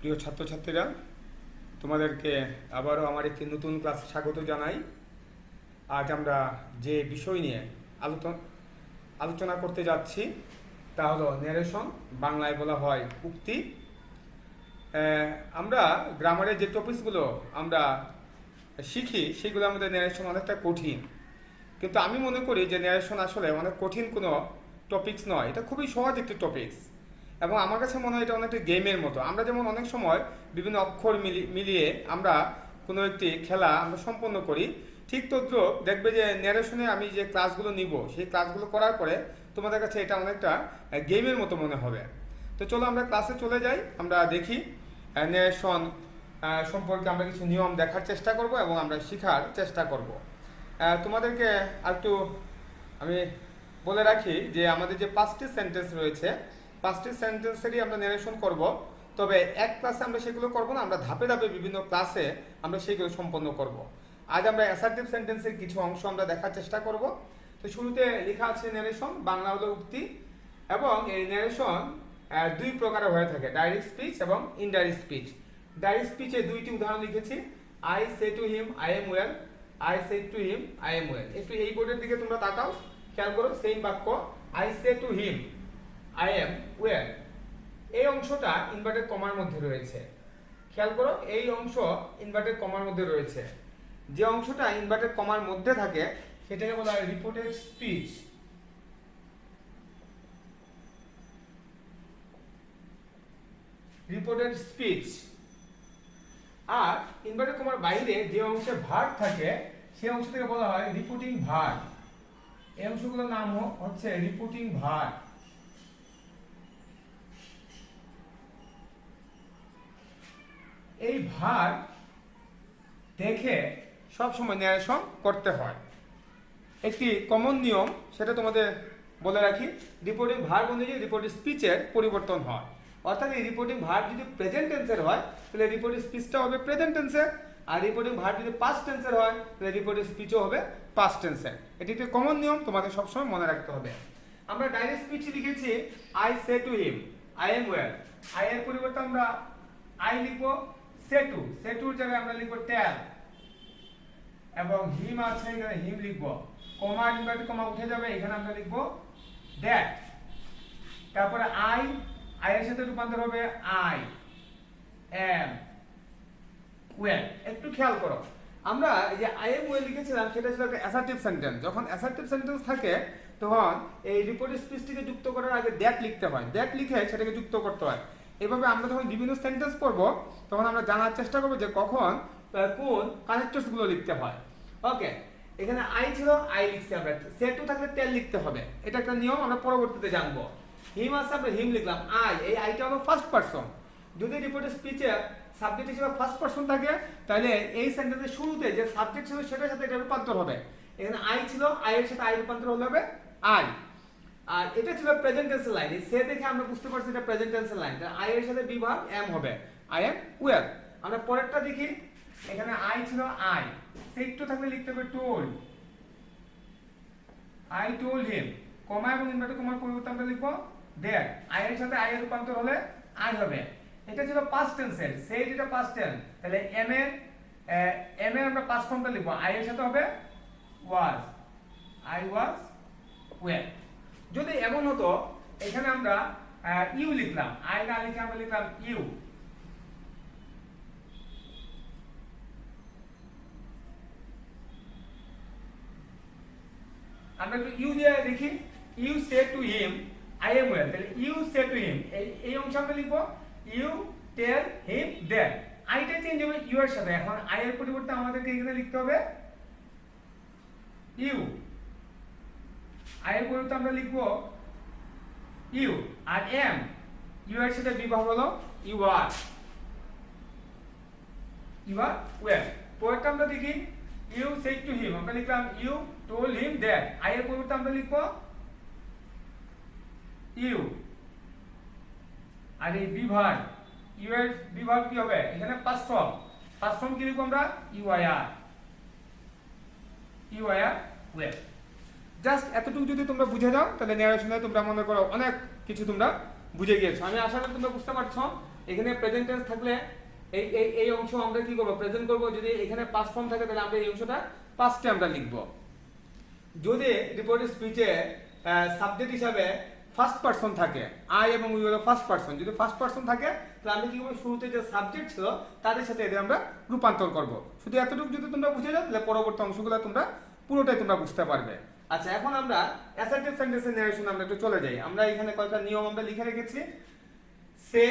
প্রিয় ছাত্রছাত্রীরা, তোমাদেরকে আবারও আমার একটি নতুন ক্লাসে স্বাগত জানাই। আজ আমরা যে বিষয় নিয়ে আলোচনা করতে যাচ্ছি তা হলো ন্যারেশন, বাংলায় বলা হয় উক্তি। আমরা গ্রামারের যে টপিকসগুলো আমরা শিখি সেগুলো আমাদের ন্যারেশন অনেকটা কঠিন, কিন্তু আমি মনে করি যে ন্যারেশন আসলে অনেক কঠিন কোনো টপিকস নয়, এটা খুবই সহজ একটি টপিকস। এবং আমার কাছে মনে হয় এটা অনেকটা গেমের মতো। আমরা যেমন অনেক সময় বিভিন্ন অক্ষর মিলিয়ে আমরা কোনো একটি খেলা আমরা সম্পন্ন করি, ঠিক তদ্রুপ দেখবে যে ন্যারেশনে আমি যে ক্লাসগুলো নিব সেই ক্লাসগুলো করার পরে তোমাদের কাছে এটা অনেকটা গেমের মতো মনে হবে। তো চলো আমরা ক্লাসে চলে যাই, আমরা দেখি ন্যারেশন সম্পর্কে আমরা কিছু নিয়ম দেখার চেষ্টা করব এবং আমরা শেখার চেষ্টা করব। তোমাদেরকে একটু আমি বলে রাখি যে আমাদের যে 5টি সেন্টেন্স রয়েছে, 5টি সেন্টেন্সেরই আমরা ন্যারেশন করব। তবে এক ক্লাসে আমরা সেগুলো করব না, আমরা ধাপে ধাপে বিভিন্ন ক্লাসে আমরা সেগুলো সম্পন্ন করব। আজ আমরা অ্যাসার্টিভ সেন্টেন্সের কিছু অংশ আমরা দেখার চেষ্টা করব। তো শুরুতে লেখা আছে ন্যারেশন, বাংলা হলো উক্তি। এবং এই ন্যারেশন দুই প্রকারের হয়ে থাকে, ডাইরেক্ট স্পিচ এবং ইনডাইরেক্ট স্পিচ। ডাইরেক্ট স্পিচে দুইটি উদাহরণ লিখেছি, I say to him I am well, I say to him I am well. একটু এই বোর্ডের দিকে তোমরা তাকাও, খেয়াল করো, সেম বাক্য, I say to him I am well. এই অংশটা ইনভার্টেড কমার মধ্যে রয়েছে, খেয়াল করো, এই অংশ ইনভার্টেড কমার মধ্যে রয়েছে। যে অংশটা ইনভার্টেড কমার মধ্যে থাকে সেটাকে বলা হয় রিপোর্টেড স্পিচ। Reported speech. আর ইনভার্টেড কমার বাইরে যে অংশে ভার্ব থাকে সেই অংশ থেকে বলা হয় রিপোর্টিং ভার্ব। এই অংশগুলোর নাম হচ্ছে রিপোর্টিং ভার্ব। এই ভার্ব দেখে সব সময় ন্যারেশন করতে হয়। একটি কমন নিয়ম সেটা তোমাদের বলে রাখি, রিপোর্টিং ভার্ব অনুযায়ী রিপোর্টিং স্পিচের পরিবর্তন হয়। অর্থাৎ এই রিপোর্টিং ভার্ব যদি প্রেজেন্ট টেন্সের হয় তাহলে রিপোর্টিং স্পিচটা হবে প্রেজেন্ট টেন্সের, আর রিপোর্টিং ভার্ব যদি পাস্ট টেন্সের হয় তাহলে রিপোর্টিং স্পিচও হবে পাস্ট টেন্সের। এটি একটি কমন নিয়ম, তোমাদের সবসময় মনে রাখতে হবে। আমরা ডাইরেক্ট স্পিচ লিখেছি I say to him I am well. I এর পরিবর্তে আমরা আই লিখবো সে টু, সে টুর জায়গায় আমরা লিখবো টেল, এবং হিম আছে এখানে হিম লিখবো, কমা ইনভার্টেড কমা উঠে যাবে, এখানে আমরা লিখবো দ্যাট। তারপরে আই, আই এর সাথে রূপান্তর হবে আই এম ওয়েল। একটু খেয়াল করো, আমরা এই যে আই এম ওয়েল লিখেছিলাম সেটা ছিল একটা অ্যাসার্টিভ সেন্টেন্স। যখন অ্যাসার্টিভ সেন্টেন্স থাকে তখন এই রিপোর্টেড স্পিচটিকে যুক্ত করার আগে দ্যাট লিখতে হয়, দ্যাট লিখে সেটাকে যুক্ত করতে হয়। এভাবে আমরা যখন বিভিন্ন সেন্টেন্স করব তখন আমরা জানার চেষ্টা করব যে কখন কোন কানেক্টরস গুলো লিখতে হয়। ওকে, এখানে আই ছিল, আই লিখছি আমরা, সে টু থাকলে টেল লিখতে হবে, এটা একটা নিয়ম, আমরা পরবর্তীতে জানবো। হিম আছে, আমরা হিম লিখলাম, আই, এই আইটা হলো ফার্স্ট পারসন। যদি রিপোর্টেড স্পিচে সাবজেক্ট হিসেবে ফার্স্ট পারসন থাকে তাহলে এই সেন্টেন্সের শুরুতে যে সাবজেক্ট ছিল সেটার সাথে এটা রূপান্তর হবে। এখানে আই ছিল, আই এর সাথে আই রূপান্তর হবে আই। আর এটা ছিল প্রেজেন্ট টেন্সের লাইন, সে দেখে আমরা বুঝতে পারছি এটা প্রেজেন্ট টেন্সের লাইন। আই এর সাথে বিভাগ এম হবে, আই এম ওয়েল। আমরা পরেরটা দেখি, এখানে আই ছিল আই, সে একটু থাকলে লিখতে হবে টোল্ড, আই টোল্ড হিম, কমা এবং ইনভার্টেড কমার পরিবর্তে আমরা লিখবো দ্যাট। আই এর সাথে আই এর রূপান্তর হলে আই হবে। এটা ছিল পাস্ট টেন্সের, সেড এটা পাস্ট টেন্স, তাহলে এম এর আমরা পাস্ট ফর্মটা লিখবো, আই এর সাথে হবে ওয়াজ, আই ওয়াজ ওয়েল। যদি এমন হতো এখানে আমরা ইউ লিখলাম, আই না লিখে আমরা লিখলাম ইউ, আমরা একটু ইউ দিয়ে দেখি, you say to him I am well, তাহলে ইউ সে টু হিম এই অংশ আমরা লিখবো ইউ টেল হিম দ্যাট। আইটা চেঞ্জ হবে ইউ এর সাথে, এখন আই এর পরিবর্তে আমাদেরকে এখানে লিখতে হবে ইউ, আই এর পরিবর্তে আমরা লিখবো ইউ, আর এম, ইউ এর সাথে বিভাগ হলো you are, you are well. পরেরটা আমরা দেখি, ইউ সেড টু হিম, আমরা লিখলাম you told him that. I এর পরিবর্তে আমরা লিখবো ইউ, আর এই বিভাগ, ইউ এর বিভাগ কি হবে এখানে পাস্ট ফর্ম, পাস্ট ফর্ম কি লিখবো আমরা you I are, you I are well. Just এতটুকু যদি তোমরা বুঝে যাও তাহলে ন্যারেশনে তোমরা মনে করো অনেক কিছু তোমরা বুঝে গিয়েছো। আমি আশা করি তোমরা বুঝতে পারছো এখানে প্রেজেন্ট টেন্স থাকলে এই অংশ আমরা কি করব, প্রেজেন্ট করব। যদি এখানে পাস্ট ফর্ম থাকে তাহলে আমরা এই অংশটা পাস্টে আমরা লিখব। যদি রিপোর্টেড স্পিচে সাবজেক্ট হিসাবে ফার্স্ট পারসন থাকে, আই এবং উই হলো ফার্স্ট পারসন, যদি ফার্স্ট পারসন থাকে তাহলে আমরা কি করব, শুরুতে যে সাবজেক্ট ছিল তাদের সাথে এদের আমরা রূপান্তর করব। শুধু এতটুকু যদি তোমরা বুঝে যাও তাহলে পরবর্তী অংশগুলো তোমরা পুরোটাই তোমরা বুঝতে পারবে। আচ্ছা, এখন আমরা অ্যাসার্টিভ সেন্টেন্সের নারেশন আমরা একটু চলে যাই। আমরা এখানে কয়েকটা নিয়ম আমরা লিখে রেখেছি। সে,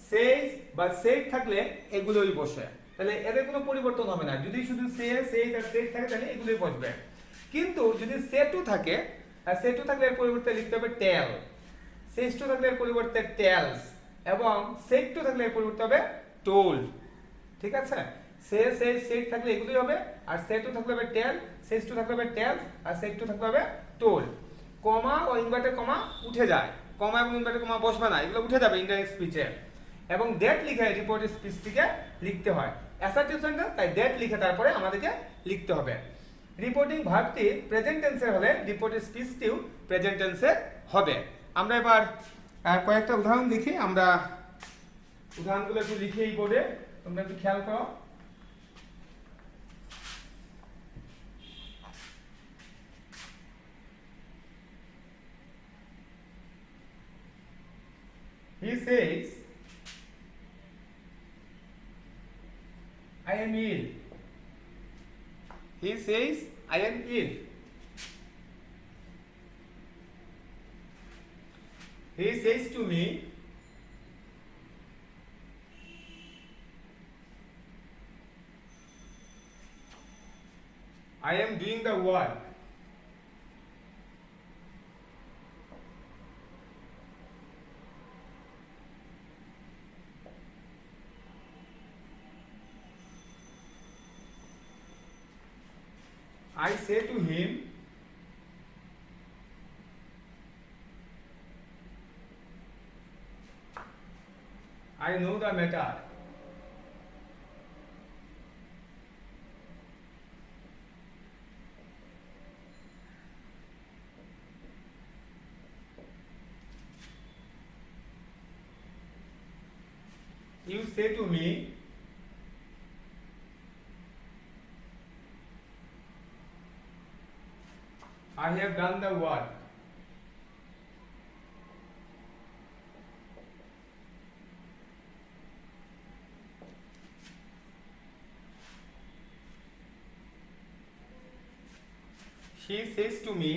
সেজ বা সেড থাকলে এগুলোই বসে, তাহলে এদের কোনো পরিবর্তন হবে না। যদি শুধু সে, সেজ আর সেড থাকে তাহলে এগুলোই বসবে। কিন্তু যদি সে টু থাকে, আর সে টু থাকলে এর পরিবর্তে লিখতে হবে টেল, সেজ টু থাকলে এর পরিবর্তে টেলস, এবং সেড টু থাকলে এর পরিবর্তে হবে টোল্ড। ঠিক আছে, সে, সেজ, সেড থাকলে এগুলোই হবে, আর সে টু থাকলে হবে টেল, সেজ টু থাকলে হবে টেলস, আর সেড টু থাকলে হবে টোল্ড। কমা ও ইনভার্টেড কমা উঠে যায়, কমা এবং ইনভার্টেড কমা বসবে না, এগুলো উঠে যাবে ইনডাইরেক্ট স্পিচে। এবং দ্যাট লিখে রিপোর্টেড স্পিচটিকে লিখতে হয়। অ্যাসার্টিভ সেন্টেন্স তাই দ্যাট লিখে তারপরে আমাদেরকে লিখতে হবে। রিপোর্টিং ভার্বটি প্রেজেন্ট টেন্সের হলে রিপোর্টেড স্পিচটিও প্রেজেন্ট টেন্সের হবে। আমরা এবার কয়েকটা উদাহরণ দেখি। আমরা উদাহরণগুলো একটু লিখি এই বোর্ডে, তোমরা একটু খেয়াল করো। He says, I am ill. He says, I am ill. He says to me, I am doing the work. I say to him, I know the matter. You say to me, I have done the work. She says to me,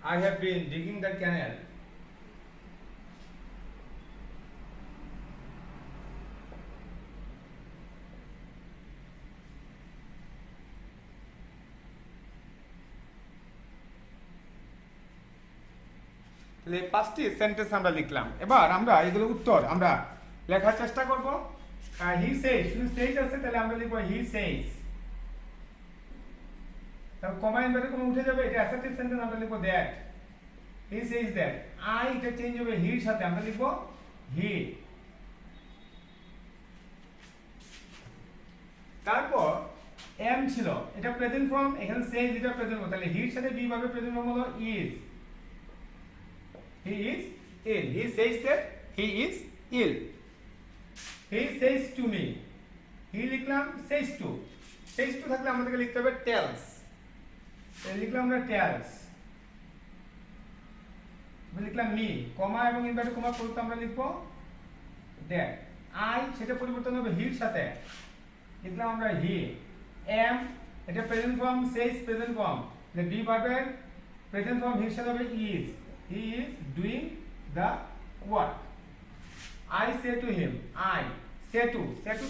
I have been digging the canal. তাহলে পাঁচটি sentence আমরা লিখলাম। এবার আমরা এগুলো উত্তর আমরা লেখার চেষ্টা করব। হি সেজ, শুধু সেজ আছে তাহলে আমরা লিখব হি সেজ। তারপর কমা ইনভার্টেড কমা উঠে যাবে, এটা অ্যাসার্টিভ সেন্টেন্স, আমরা লিখব that. He says that. I এটা চেঞ্জ হবে হির সাথে, আমরা লিখব হি। তারপর এম ছিল, এটা প্রেজেন্ট ফর্ম, এখানে সেজ এটা প্রেজেন্ট ফর্ম, তাহলে হির সাথে বি ভাবে প্রেজেন্ট ফর্ম হলো is. He is ill. He says that he is ill. He says to me. He লিখলাম says to. Says to থাকলে আমাদেরকে লিখতে হবে tells. লিখলাম আমরা tells. লিখলাম me, কমা এবং ইনভার্টেড কমা করতে আমরা লিখব that. I সেটা পরিবর্তন হবে হির সাথে, লিখলাম আমরা he. am এটা present form, says present form, তাহলে be ভার্বের প্রেজেন্ট ফর্ম হির সাথে হবে is. He is doing the work. I say to him, I say to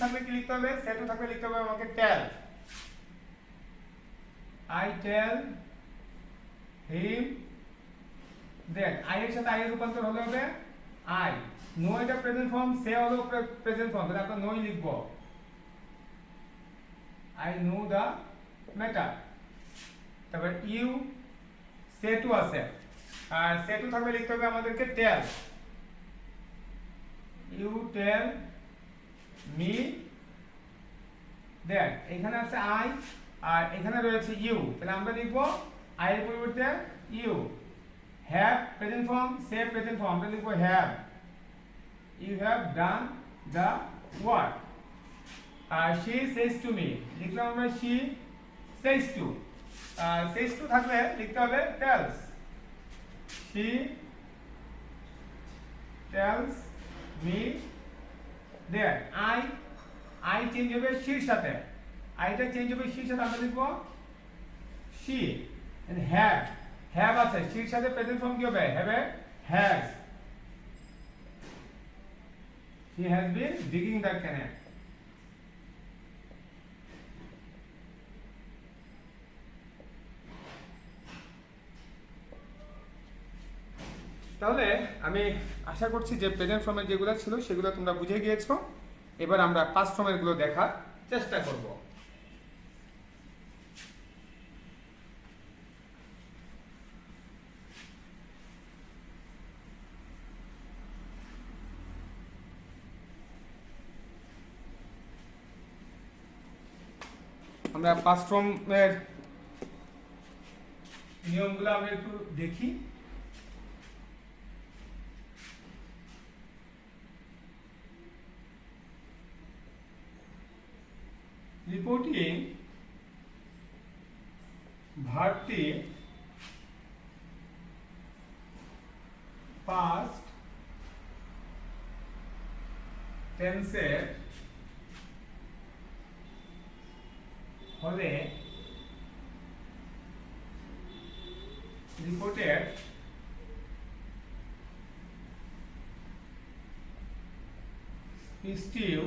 থাকলে কি লিখতে হবে, say to থাকলে লিখতে হবে আমাকে tell. I tell him that. I এর সাথে I এর রূপান্তর হলে হবে I. No এটা প্রেজেন্ট ফর্ম, say হলো প্রেজেন্ট ফর্ম, তাহলে আমরা নোই লিখব। I know the matter. তারপর you say to আছে, আর সে টু থাকলে লিখতে হবে আমাদেরকে tell. You tell me that. এখানে আছে আই আর এখানে রয়েছে ইউ, তাহলে আমরা লিখব আই এর পরিবর্তে you, have present form, say present form, আমরা লিখবো have, you have done the work. আর she says to me, লিখলাম আমরা she says to, says to থাকলে লিখতে হবে tells, she tells me that, I change হবে she এর সাথে, আইটা চেঞ্জ হবে she এর সাথে, আমরা লিখবো she। and have আছে she এর সাথে প্রেজেন্ট ফর্ম কি হবে, have has, she has been digging the canal। তাহলে আমি আশা করছি যে প্রেজেন্ট ফর্মের যেগুলো ছিল সেগুলো তোমরা বুঝে গিয়েছো। এবার আমরা পাস্ট ফর্মের গুলো দেখার চেষ্টা করব। আমরা পাস্ট ফর্মের নিয়মগুলো আমরা একটু দেখি। রিপোর্টিং ভার্বটি পাস্ট টেন্সের হলে রিপোর্টের স্পিচটিও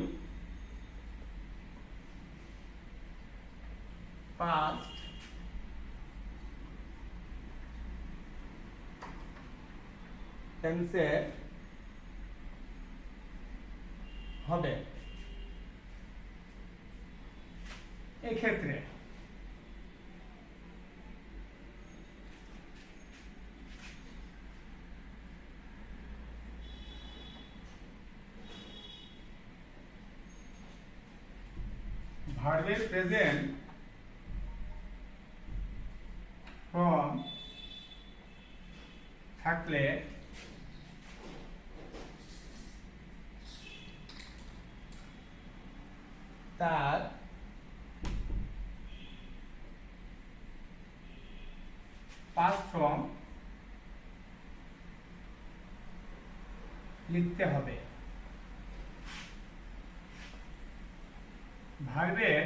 past tense হবে। এই ক্ষেত্রে ভার্বের প্রেজেন্ট ফর্ম থাকলে তার পাস্ট ফর্ম লিখতে হবে। ভার্বের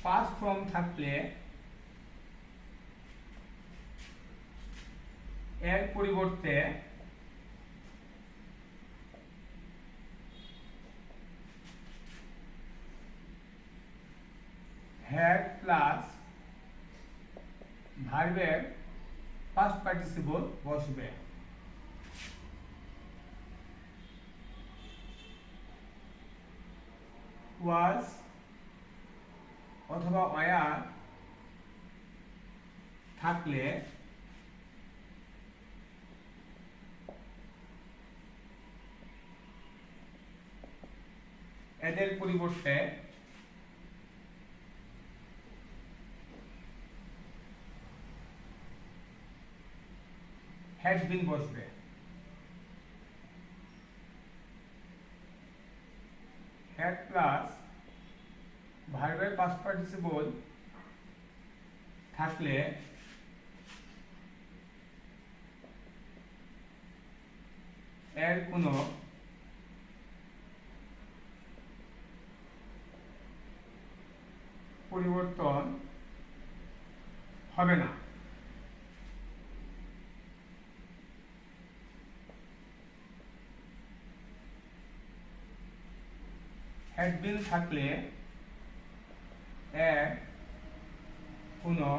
পাস্ট ফর্ম থাকলে এর পরিবর্তে হ্যাড প্লাস ভার্বের পাস্ট পার্টিসিপল বসবে। ওয়াজ অথবা ওয়ার থাকলে এদের পরিবর্তে হ্যাজ বিন বসবে। হ্যাড প্লাস ভার্বের পাস্ট পার্টিসিপল থাকলে এর কোনো পরিবর্তন হবে না। হ্যাড বিন থাকলে এর কোনো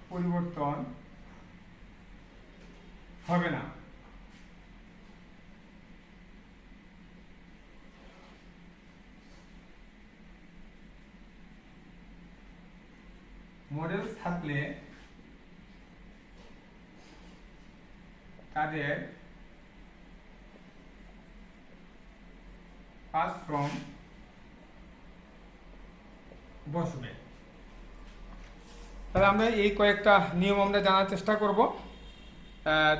পরিবর্তন হবে না। মডেলস থাকলে তাদের ফার্স্ট ফর্ম বসবে। তাহলে আমরা এই কয়েকটা নিয়ম আমরা জানার চেষ্টা করব।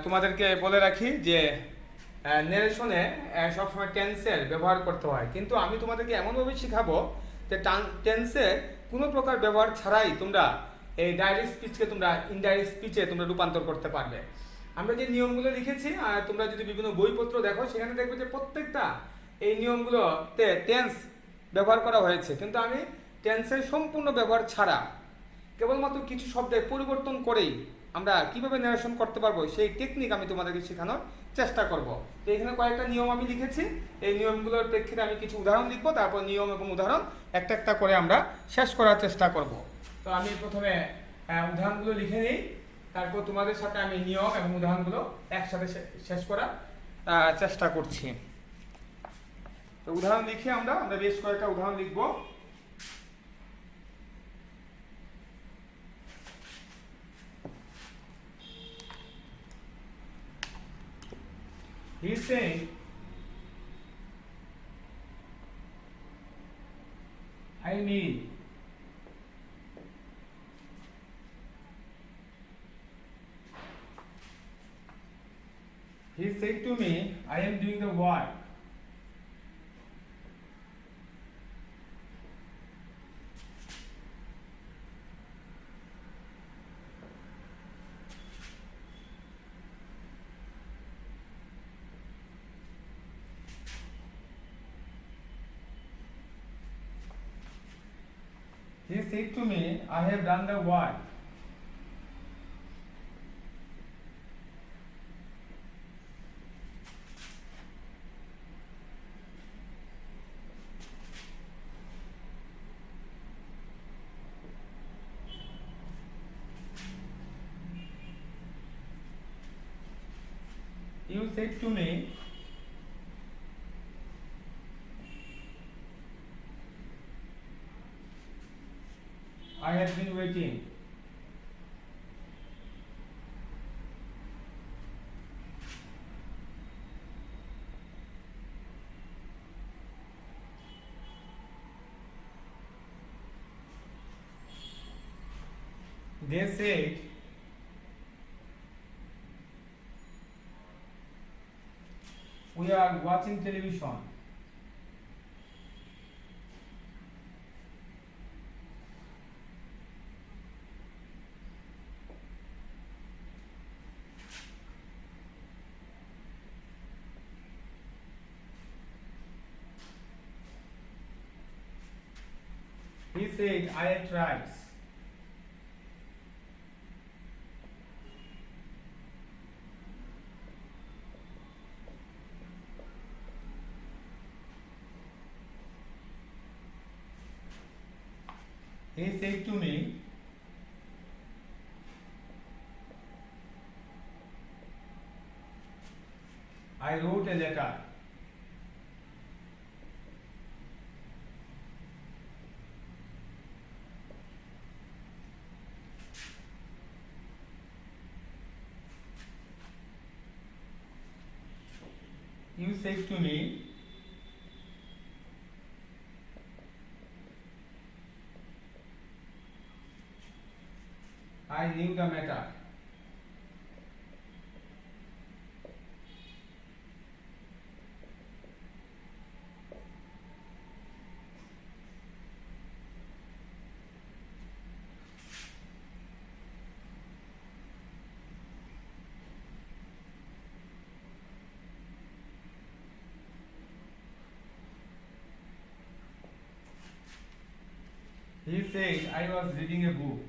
তোমাদেরকে বলে রাখি যে নেরেশনে সবসময় টেন্সের ব্যবহার করতে হয়, কিন্তু আমি তোমাদেরকে এমনভাবে শিখাবো যে টেন্সের কোনো প্রকার ব্যবহার ছাড়াই তোমরা এই ডাইরেক্ট স্পিচকে তোমরা ইনডাইরেক্ট স্পিচে তোমরা রূপান্তর করতে পারবে। আমরা যে নিয়মগুলো লিখেছি, আর তোমরা যদি বিভিন্ন বইপত্র দেখো সেখানে দেখবে যে প্রত্যেকটা এই নিয়মগুলোতে টেন্স ব্যবহার করা হয়েছে, কিন্তু আমি টেন্সের সম্পূর্ণ ব্যবহার ছাড়া কেবলমাত্র কিছু শব্দের পরিবর্তন করেই আমরা কিভাবে ন্যারেশন করতে পারবো সেই টেকনিক আমি তোমাদেরকে শেখানোর চেষ্টা করব। তো এখানে কয়েকটা নিয়ম আমি লিখেছি, এই নিয়মগুলোর প্রেক্ষিতে আমি কিছু উদাহরণ লিখবো, তারপর নিয়ম এবং উদাহরণ একটা একটা করে আমরা শেষ করার চেষ্টা করব। তো আমি প্রথমে উদাহরণগুলো লিখে নিই, তারপর তোমাদের সাথে আমি নিয়ম এবং উদাহরণগুলো একসাথে শেষ করার চেষ্টা করছি। তো উদাহরণ লিখে আমরা বেশ কয়েকটা উদাহরণ লিখবো। He said, I need He said to me, I am doing the work. He said to me, I have done the work. You said to me, I have been waiting. They said, we are watching television. He said, I ate rice. He said to me, I wrote a letter. You said to me, I knew the matter. He said, I was reading a book.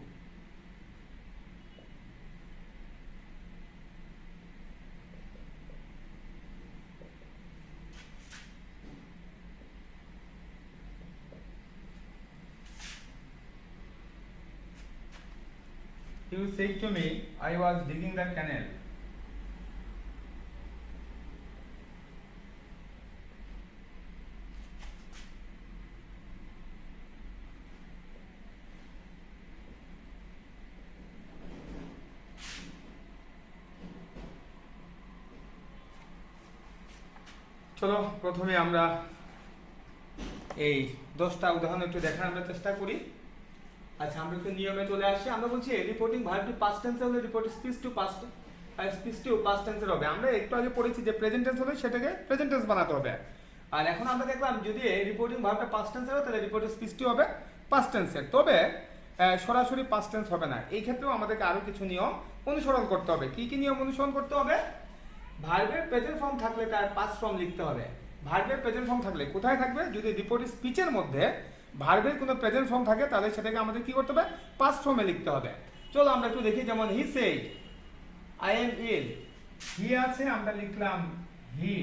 You said to me, I was digging the canal. চলো প্রথমে আমরা এই 10টা উদাহরণ একটু দেখার আমরা চেষ্টা করি। আচ্ছা, আমরা একটু নিয়মে চলে আসি। আমরা বলছি reporting verb to past tense হলে রিপোর্ট স্পিচ টু পাস্ট টেন্সের হবে। আমরা একটু আগে পড়েছি যে প্রেজেন্ট টেন্স হলে সেটাকে প্রেজেন্ট টেন্স বানাতে হবে। আর এখন আমরা দেখলাম যদি রিপোর্টিং ভার্বটা পাস্ট টেন্সের হয় তাহলে রিপোর্টের স্পিচটি হবে পাস্ট টেন্সের, তবে সরাসরি পাস্ট টেন্স হবে না। এই ক্ষেত্রেও আমাদেরকে আরো কিছু নিয়ম অনুসরণ করতে হবে। কি কি নিয়ম অনুসরণ করতে হবে? ভার্বের প্রেজেন্ট ফর্ম থাকলে তার পাস্ট ফর্ম লিখতে হবে। ভার্বের প্রেজেন্ট ফর্ম থাকলে কোথায় থাকবে? যদি রিপোর্টের স্পিচের মধ্যে ভার্বের কোনো প্রেজেন্ট ফর্ম থাকে তাহলে সেটাকে আমাদের কি করতে হবে? পাস্ট ফর্মে লিখতে হবে। চলো আমরা একটু দেখি। যেমন he said I am ill, হি আছে আমরা লিখলাম হি।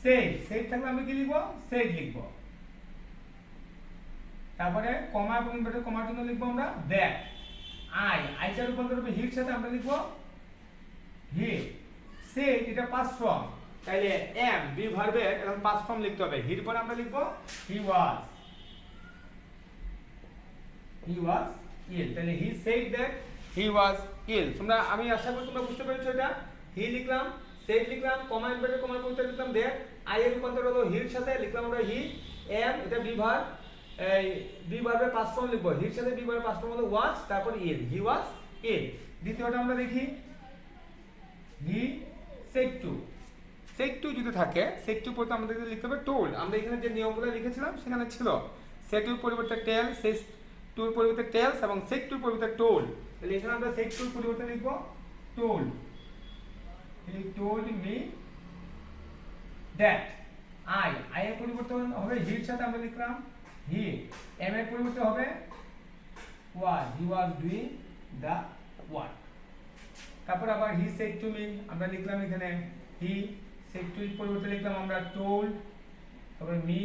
সেড থাকলে আমরা কি লিখবো? সেড লিখবো। তারপরে কমা এবং ইনভার্টেড কমার জন্য লিখবো আমরা দ্যাট। আইটা রূপান্তর হবে হির সাথে, আমরা লিখবো হি। সেড এটা পাস্ট ফর্ম, তাইলে এম বি ভার্বের এখন পাস্ট ফর্ম লিখতে হবে। হির পরে আমরা লিখবো হি ওয়াজ ইল। তাহলে হি সেড দ্যাট হি ওয়াজ ইল। তোমরা, আমি আশা করি তোমরা বুঝতে পেরেছো এটা। হি লিখলাম, সেড লিখলাম, কমা ইনভার্টেড কমার পরে লিখলাম দ্যাট। আই এর রূপান্তর হলো হির সাথে, লিখলাম আমরা হি। এম এটা বি ভার্ব, এই বি ভার্বের পাস্ট ফর্ম লিখবো। হির সাথে বি ভার্বের পাস্ট ফর্ম হলো ওয়াজ, তারপর ইল, হি ওয়াজ ইল। দ্বিতীয়টা আমরা দেখি, হি সেড টু যদি থাকে, সেড টু পড়তে আমাদেরকে লিখতে হবে টোল্ড। আমরা এখানে যে নিয়মগুলো লিখেছিলাম সেখানে ছিল সেড টুর পরিবর্তে টেল, সেড টুর পরিবর্তে টেলস এবং সেড টুর পরিবর্তে টোল্ড। তাহলে এখানে আমরা সেড টুর পরিবর্তে লিখবো told. He told me that. I এর পরিবর্তে হবে হির সাথে, আমরা লিখলাম হি। এম এর পরিবর্তে হবে ওয়াজ, হি ওয়াজ ডুইং দ্য ওয়ার্ক। তারপর আবার হি সেড টু মি, আমরা লিখলাম এখানে হি। সেড টু এর পরিবর্তে লিখলাম আমরা টোল্ড, তারপর মি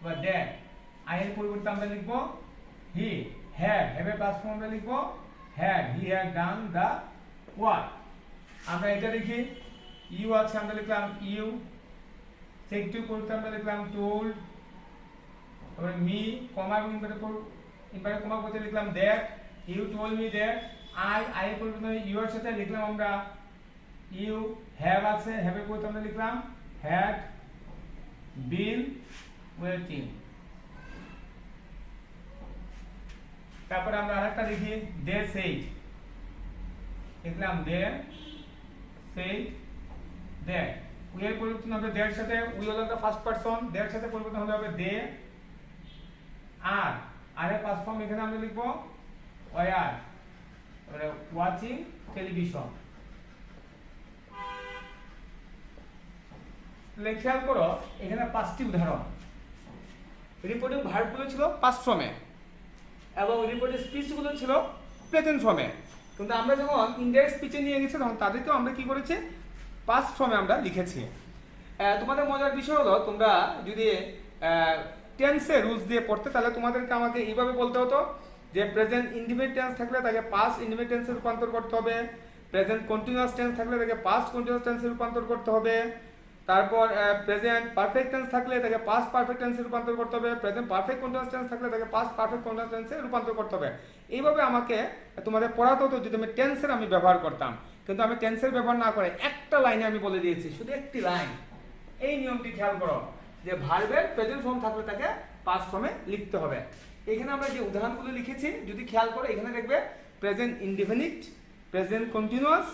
বা দ্যাট। আই এর পরিবর্তে আমরা লিখবো হি। হ্যাড এর পাস্ট ফর্ম আমরা লিখবো had, he had done the work. আমরা এটা দেখি, ইউ আছে আমরা লিখলাম ইউ। সেড টু পরিবর্তে আমরা লিখলাম টোল্ড, তারপর মি কমা এবং ইনভার্টেড কমা পরিবর্তে লিখলাম that, you told me that. I এর পরিবর্তে ইউ এর সাথে লিখলাম আমরা ইউ। হ্যাভ আছে, হ্যাভ এর পরিবর্তে আমরা লিখলাম হ্যাড বিন ওয়েটিং। তারপর আমরা আরেকটা দেখি, দে সেড, লিখলাম দে সেড দ্যাট। উই এর পরিবর্তন হবে দেয়ার সাথে, উই হলো একটা ফার্স্ট পারসন, দেয়ার সাথে পরিবর্তন হবে দে। আর এর পাস্ট ফর্ম এখানে আমরা লিখবো ওয়ার, মানে ওয়াচিং টেলিভিশন। খেয়াল করো এখানে 5টি উদাহরণ। রিপোর্টিং ভার্বগুলো ছিল পাস্ট ফর্মে এবং রিপোর্টের স্পিচগুলো ছিল প্রেজেন্ট ফর্মে। কিন্তু আমরা যখন ইনডাইরেক্ট স্পিচে নিয়ে গেছি তখন তাদেরকেও আমরা কি করেছি? পাস্ট ফর্মে আমরা লিখেছি। তোমাদের মজার বিষয় হলো, তোমরা যদি টেন্সের রুলস দিয়ে পড়তে তাহলে তোমাদেরকে আমাকে এইভাবে বলতে হতো যে প্রেজেন্ট ইনডিফিনিট টেন্স থাকলে তাকে পাস্ট ইনডিফিনিট টেন্সে রূপান্তর করতে হবে, প্রেজেন্ট কন্টিনিউয়াস টেন্স থাকলে তাকে পাস্ট কন্টিনিউয়াস টেন্সে রূপান্তর করতে হবে, তারপর প্রেজেন্ট পারফেক্ট টেন্স থাকলে তাকে পাস্ট পারফেক্ট টেন্সে রূপান্তর করতে হবে, প্রেজেন্ট পারফেক্ট কন্টিনিউয়াস টেন্স থাকলে তাকে পাস্ট পারফেক্ট কন্টিনিউয়াস টেন্সে রূপান্তর করতে হবে। এইভাবে আমাকে তোমাদের পড়াতে হতো যদি আমি টেন্সের আমি ব্যবহার করতাম। কিন্তু আমি টেন্সের ব্যবহার না করে একটা লাইনে আমি বলে দিয়েছি, শুধু একটি লাইন। এই নিয়মটি খেয়াল করো যে ভার্বের প্রেজেন্ট ফর্ম থাকলে তাকে পাস্ট ফর্মে লিখতে হবে। এখানে আমরা যে উদাহরণগুলো লিখেছি যদি খেয়াল করো, এখানে দেখবে present indefinite, present continuous,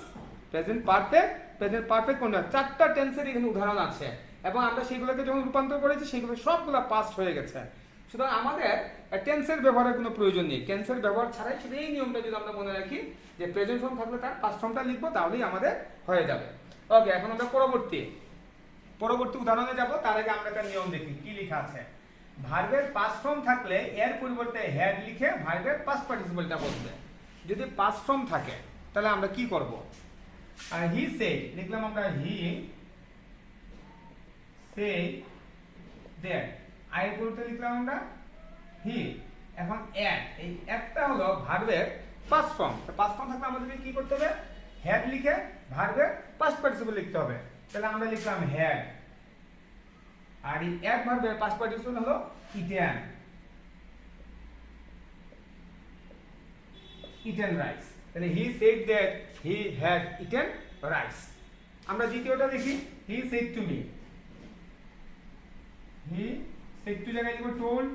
present perfect, present perfect continuous, 4টা টেন্সের এখানে উদাহরণ আছে এবং আমরা সেগুলোকে যখন রূপান্তর করেছি সেগুলো সবগুলো পাস্ট হয়ে গেছে। সুতরাং আমাদের টেন্সের ব্যবহারের কোনো প্রয়োজন নেই। টেন্সের ব্যবহার ছাড়াই শুধু এই নিয়মটা যদি আমরা মনে রাখি যে প্রেজেন্ট ফর্ম থাকলে তার পাস্ট ফর্মটা লিখবো, তাহলেই আমাদের হয়ে যাবে। ওকে, এখন আমরা পরবর্তী উদাহরণে যাব। তার আগে আমরা একটা নিয়ম দেখি কি লেখা আছে। ভার্বের পাস্ট ফর্ম থাকলে এর পরিবর্তে হ্যাড লিখে ভার্বের পাস্ট পার্টিসিপলটা বসবে। যদি পাস্ট ফর্ম থাকে তাহলে আমরা কি করব? হি সেড লিখলাম আমরা হি সেড দ্যাট। আই এর পরিবর্তে লিখলাম আমরা হি। এখন অ্যাড, এই অ্যাডটা হলো ভার্বের পাস্ট ফর্ম। পাস্ট ফর্ম থাকলে আমাদেরকে কি করতে হবে? হ্যাড লিখে ভার্বের পাস্ট পার্টিসিপল লিখতে হবে। তাহলে আমরা লিখলাম হ্যাড, আর এই অ্যাড ভার্বের পাস্ট পার্টিসিপল হলো ইটেন, ইটেন রাইস। তাহলে he said that he had eaten rice. আমরা দ্বিতীয়টা দেখি, he said to me. He said to জায়গায় লিখবো told,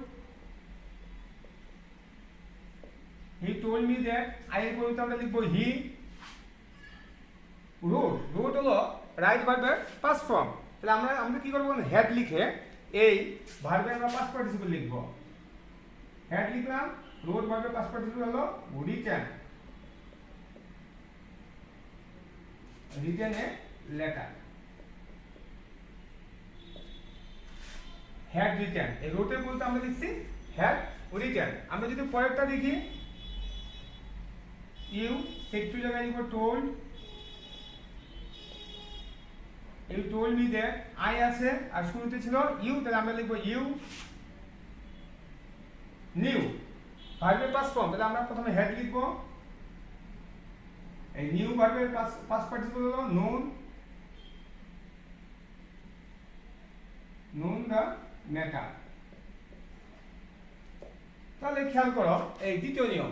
he told me that, I এর পরিবর্তে আমরা লিখবো হি। রোড, রোড হলো রাইট ভার্বের পাস্ট ফর্ম। তাহলে আমরা কি করবো, হেড লিখে এই ভার্বে আমরা পাস্ট পার্টিসিপল লিখবো। হেড লিখলাম, রোড ভার্বের পাস্ট পার্টিসিপল হলো written, written a letter. Had written, এই রোটের বলতে আমরা লিখছি হ্যাড রিটেন। আমরা যদি পরেরটা দেখি, ইউ সেক টু জায়গায় লিখবো told, you told me that, I আছে আর শুরুতে ছিল ইউ, তাহলে আমরা লিখবো ইউ নিউ। ভার্বের পাস্ট ফর্ম, তাহলে আমরা প্রথমে হেড লিখবো, এই নিউ ভার্বের পাস্ট পার্টিসিপল হলো নোন, নোন দা ম্যাটার। তাহলে খেয়াল করো এই দ্বিতীয় নিয়ম,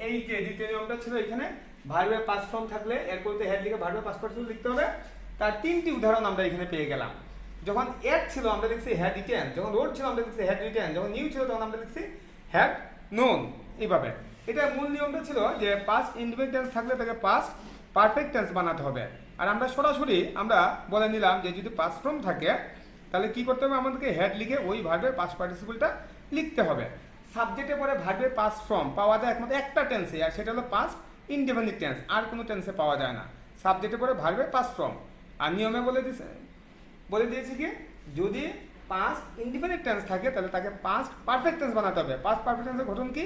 এই যে দ্বিতীয় নিয়মটা ছিল, এখানে ভার্বের পাস্ট ফর্ম থাকলে এর পরিবর্তে হেড লিখে ভার্বের পাস্ট পার্টিসিপল লিখতে হবে। তার তিনটি উদাহরণ আমরা এখানে পেয়ে গেলাম। যখন এড ছিল আমরা লিখছি হ্যাড রিটেন, যখন রোড ছিল আমরা লিখছি হ্যাড রিটেন, যখন নিউ ছিল তখন আমরা লিখছি হ্যাড নোন। এইভাবে এটা মূল নিয়মটা ছিল যে পাস্ট ইনডিফিনিট টেন্স থাকলে তাকে পাস্ট পারফেক্ট টেন্স বানাতে হবে। আর আমরা সরাসরি আমরা বলে নিলাম যে যদি পাস্ট ফর্ম থাকে তাহলে কি করতে হবে, আমাদেরকে হেড লিখে ওই ভার্বের পাস্ট পার্টিসিপলটা লিখতে হবে। সাবজেক্টে পরে ভার্বের পাস্ট ফর্ম পাওয়া যায় একমাত্র একটা টেন্সে, আর সেটা হলো পাস্ট ইনডিফিনিট টেন্স, আর কোনো টেন্সে পাওয়া যায় না। সাবজেক্টে পরে ভার্বের পাস্ট ফর্ম। আর নিয়মে বলে দিয়েছি কি, যদি পাস্ট ইনডিফিনিট টেন্স থাকে তাহলে তাকে পাস্ট পারফেক্ট টেন্স বানাতে হবে। পাস্ট পারফেক্ট টেন্সের গঠন কি,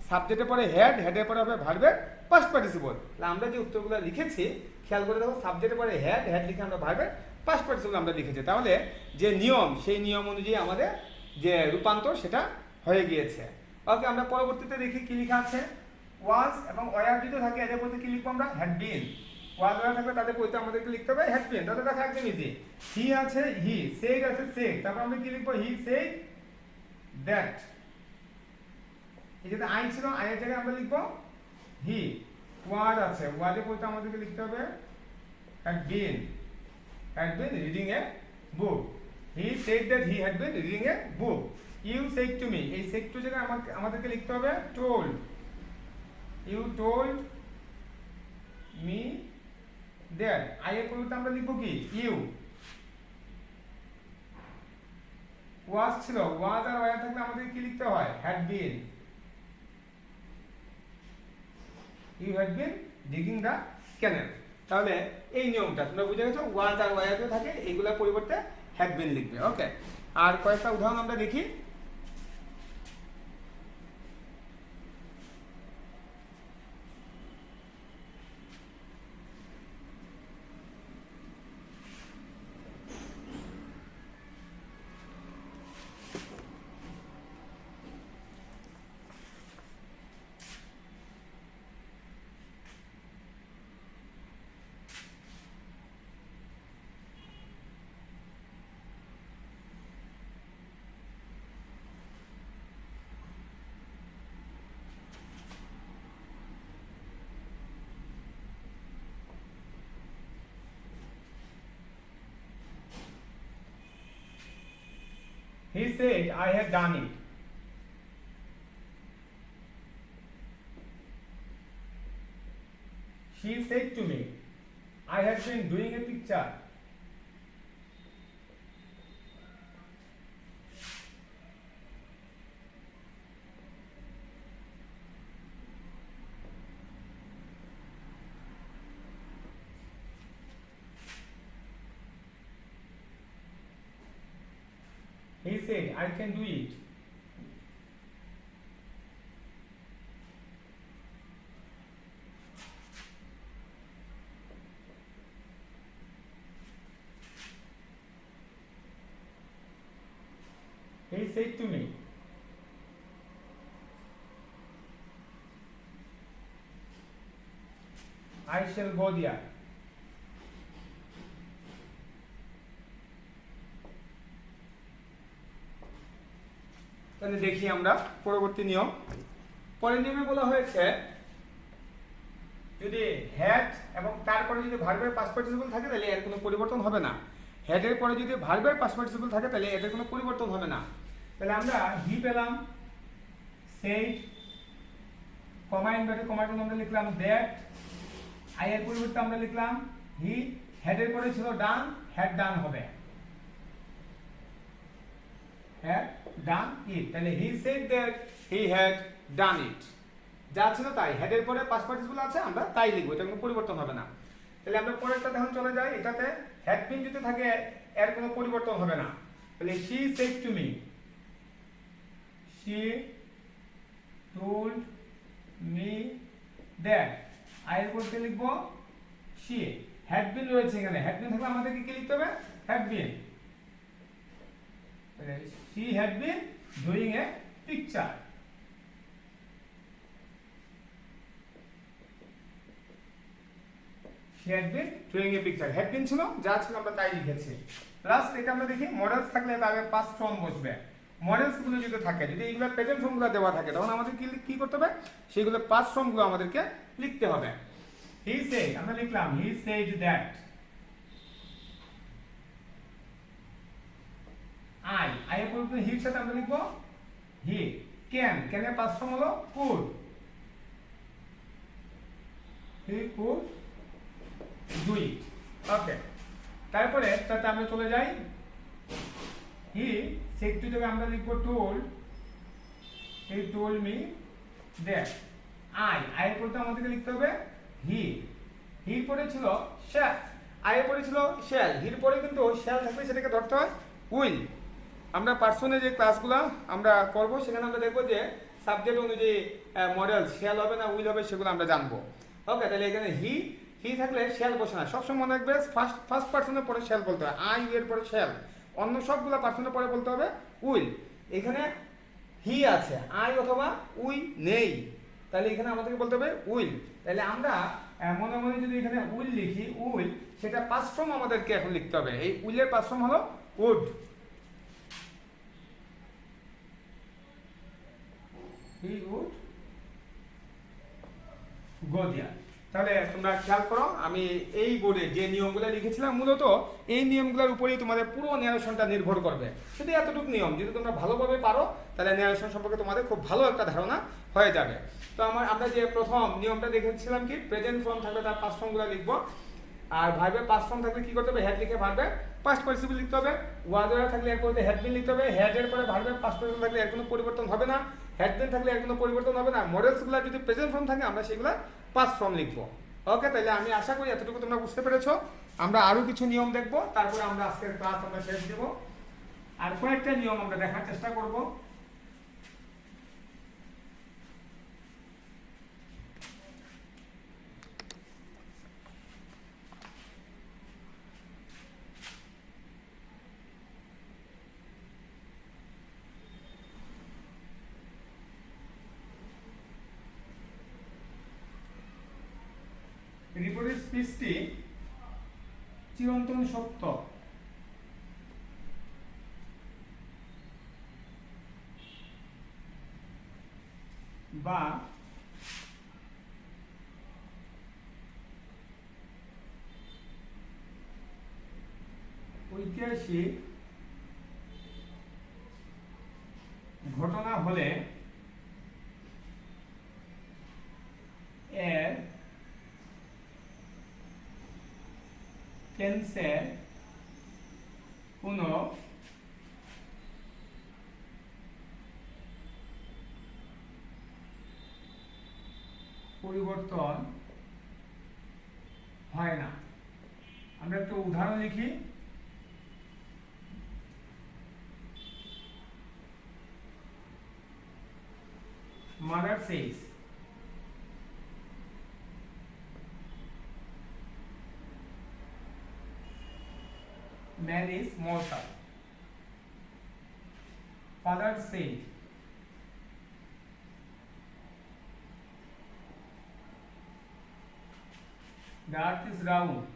সাবজেক্টের পরে হেড, হেডের পরে হবে ভার্বের পাস্ট পার্টিসিপল। তাহলে আমরা যে উত্তরগুলো লিখেছি খেয়াল করে দেখো, সাবজেক্টের পরে হেড, হেড লিখে আমরা ভার্বের পাস্ট পার্টিসিপল আমরা লিখেছি। তাহলে যে নিয়ম, সেই নিয়ম অনুযায়ী আমাদের যে রূপান্তর সেটা হয়ে গিয়েছে। ওকে, আমরা পরবর্তীতে দেখি কি লেখা আছে। ওয়াজ এবং ওয়ার যদি থাকে এদের বলতে কি লিখবো আমরা, হ্যাড বিন। ওয়াজ ওয়ার থাকলে তাদের বলতে আমাদেরকে লিখতে হবে হ্যাড বিন। তাহলে দেখা একদম ইজি। হি আছে হি, সেড আছে সেড, তারপর আমরা কি লিখবো, হি সেড দ্যাট। এই যে আই ছিল, আই এর জায়গায় আমরা লিখবো হি। ওয়ার্ড আছে, ওয়ার্ডে বলতে আমাদেরকে লিখতে হবে had been reading a book. He said that he had been reading a book. You said to me, এই said to জায়গায় আমাদেরকে লিখতে হবে told. You told me that. I এর পরিবর্তে আমরা লিখবো কি, you. was ছিল, was আর were থাকলে আমাদের কি লিখতে হয়, had been. You had been digging the canal. তাহলে এই নিয়মটা তোমরা বুঝে গেছো, ওয়াজ আর ওয়ার থাকে, এইগুলোর পরিবর্তে হ্যাড বিন লিখবে। ওকে, আর কয়েকটা উদাহরণ আমরা দেখি। He said, I had done it. She said to me, I had been doing a picture. He said, I can do it. He said to me, I shall go there. তাহলে দেখি আমরা পরবর্তী নিয়ম। পরের নিয়মে বলা হয়েছে যদি হ্যাড এবং তারপরে যদি ভার্বের পাস্ট পার্টিসিপল থাকে তাহলে এর কোনো পরিবর্তন হবে না। হেডের পরে যদি ভার্বের পাস্ট পার্টিসিপল থাকে তাহলে এদের কোনো পরিবর্তন হবে না। তাহলে আমরা হি পেলাম, সেইড, কমা ইনভার্টেড কমার জন্য আমরা লিখলাম দ্যাট, আই এর পরিবর্তে আমরা লিখলাম হি, হেডের পরে ছিল ডান, হ্যাড ডান হবে, হ্যাড ডান ইট। তাহলে he said that he had done it, যা ছিল তাই, হেডের পরে পাস্ট পার্টিসিপল আছে আমরা তাই লিখবো, এটা কোনো পরিবর্তন হবে না। তাহলে আমরা পরেরটা দেখুন চলে যাই, এটাতে হ্যাড বিন যদি থাকে এর কোনো পরিবর্তন হবে না। তাহলে she said to me, she told me that, I এর পরে লিখবো she, had been রয়েছে এখানে, had been থাকলে আমাদেরকে কি লিখতে হবে, had been, তাহলে she had been doing a picture, she had been doing a picture, had been ছিল, যা ছিল আমরা তাই লিখেছি। লাস্ট এটা আমরা দেখি মডেলস থাকলে তাহলে পাস্ট ফর্ম বসবে, মডেলস গুলো যদি থাকে, যদি এগুলো প্রেজেন্ট ফর্ম গুলো দেওয়া থাকে তখন আমাদের কি করতে হবে, সেগুলো পাস্ট ফর্ম গুলো আমাদেরকে লিখতে হবে। হি সেড আমরা লিখলাম হি সেড দ্যাট, আই এর পরিবর্তে হির সাথে আমরা লিখবো হি, ক্যান এর পাস্ট ফর্ম হলো could, he could do it. Okay, তারপরে তাতে আমরা চলে যাই, হি সেড টু থেকে আমরা লিখবো told, he told me that, I এর পরে আমাদেরকে লিখতে হবে হি, হির পরে ছিল শ্যাল, আই এর পরে ছিল শ্যাল, হির পরে কিন্তু শ্যাল থাকলে সেটাকে ধরতে হয় উইল। আমরা পার্সনে যে ক্লাসগুলো আমরা করব সেখানে আমরা দেখবো যে সাবজেক্ট অনুযায়ী মডেল শ্যাল হবে না উইল হবে সেগুলো আমরা জানবো। ওকে, তাহলে এখানে হি থাকলে শ্যাল বসে না, সবসময় মনে রাখবে ফার্স্ট পার্সনের পরে শ্যাল বলতে হবে, আই এর পরে শ্যাল, অন্য সবগুলো পার্সনের পরে বলতে হবে উইল। এখানে হি আছে, আই অথবা উই নেই, তাহলে এখানে আমাদেরকে বলতে হবে উইল। তাহলে আমরা মনে মনে যদি এখানে উইল লিখি, উইল সেটা পাস্ট ফর্ম আমাদেরকে এখন লিখতে হবে, এই উইলের পাস্ট ফর্ম হলো উড, হি উড গো দেয়ার। তাহলে তোমরা খেয়াল করো, আমি এই বোর্ডে যে নিয়মগুলো লিখেছিলাম মূলত এই নিয়মগুলোর উপরেই তোমাদের পুরো ন্যারেশনটা নির্ভর করবে। শুধু এতটুকু নিয়ম যদি তোমরা ভালোভাবে পারো তাহলে ন্যারেশন সম্পর্কে তোমাদের খুব ভালো একটা ধারণা হয়ে যাবে। তো আমরা যে প্রথম নিয়মটা দেখেছিলাম কি, প্রেজেন্ট ফর্ম থাকলে তার পাস্ট ফর্মগুলো লিখবো, আর ভার্বের পাস্ট ফর্ম থাকলে কি করতে হবে, হেড লিখে ভার্বের পাস্ট পার্টিসিপল লিখতে হবে, ওয়াজ থাকলে এর পরে হেড বিন লিখতে হবে, হেড এর পরে ভার্বের পাস্ট পার্টিসিপল থাকলে এর কোনো পরিবর্তন হবে না, হেড বিন থাকলে এর কোনো পরিবর্তন হবে না, মডেলসগুলো যদি প্রেজেন্ট ফর্ম থাকে আমরা সেগুলো পাস্ট ফর্ম লিখবো। ওকে, তাহলে আমি আশা করি এতটুকু তোমরা বুঝতে পেরেছো। আমরা আরো কিছু নিয়ম দেখবো, তারপরে আমরা আজকের ক্লাস আমরা শেষ দেব, আর কয়েকটা নিয়ম আমরা দেখার চেষ্টা করব। রিপোর্টের স্পিচটি চিরন্তন সত্য বা ঐতিহাসিক ঘটনা হলে এর টেন্সের কোনো পরিবর্তন হয় না। আমরা একটু উদাহরণ লিখি, mother says, man is mortal. Father said, the earth is round.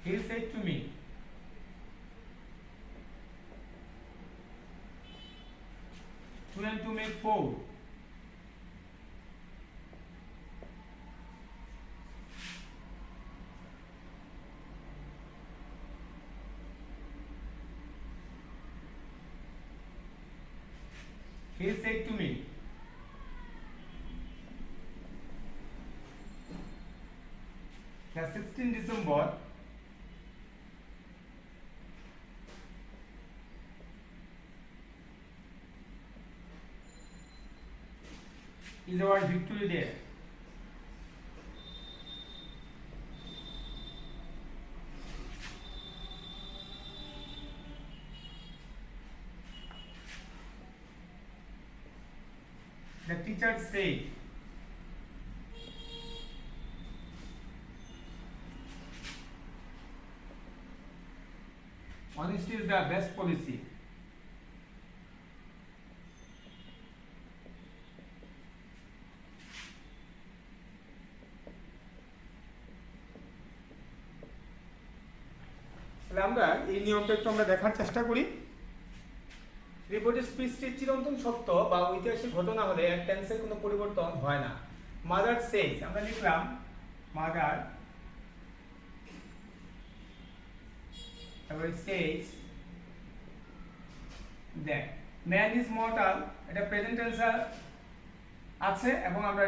He said to me, 2 and 2 make 4. He said to me, the 16th December is our victory day. The teacher said, honesty is the best policy. তাহলে আমরা এই নিয়মটা একটু আমরা দেখার চেষ্টা করি। রিপোর্টের স্পিচটির চিরন্তন সত্য বা ঐতিহাসিক ঘটনা হলে এর টেন্সের কোনো পরিবর্তন হয় না। মাদার সেজ, আমরা লিখলাম মাদার, তারপরে says that man is mortal, এটা প্রেজেন্ট টেন্স আছে এবং আমরা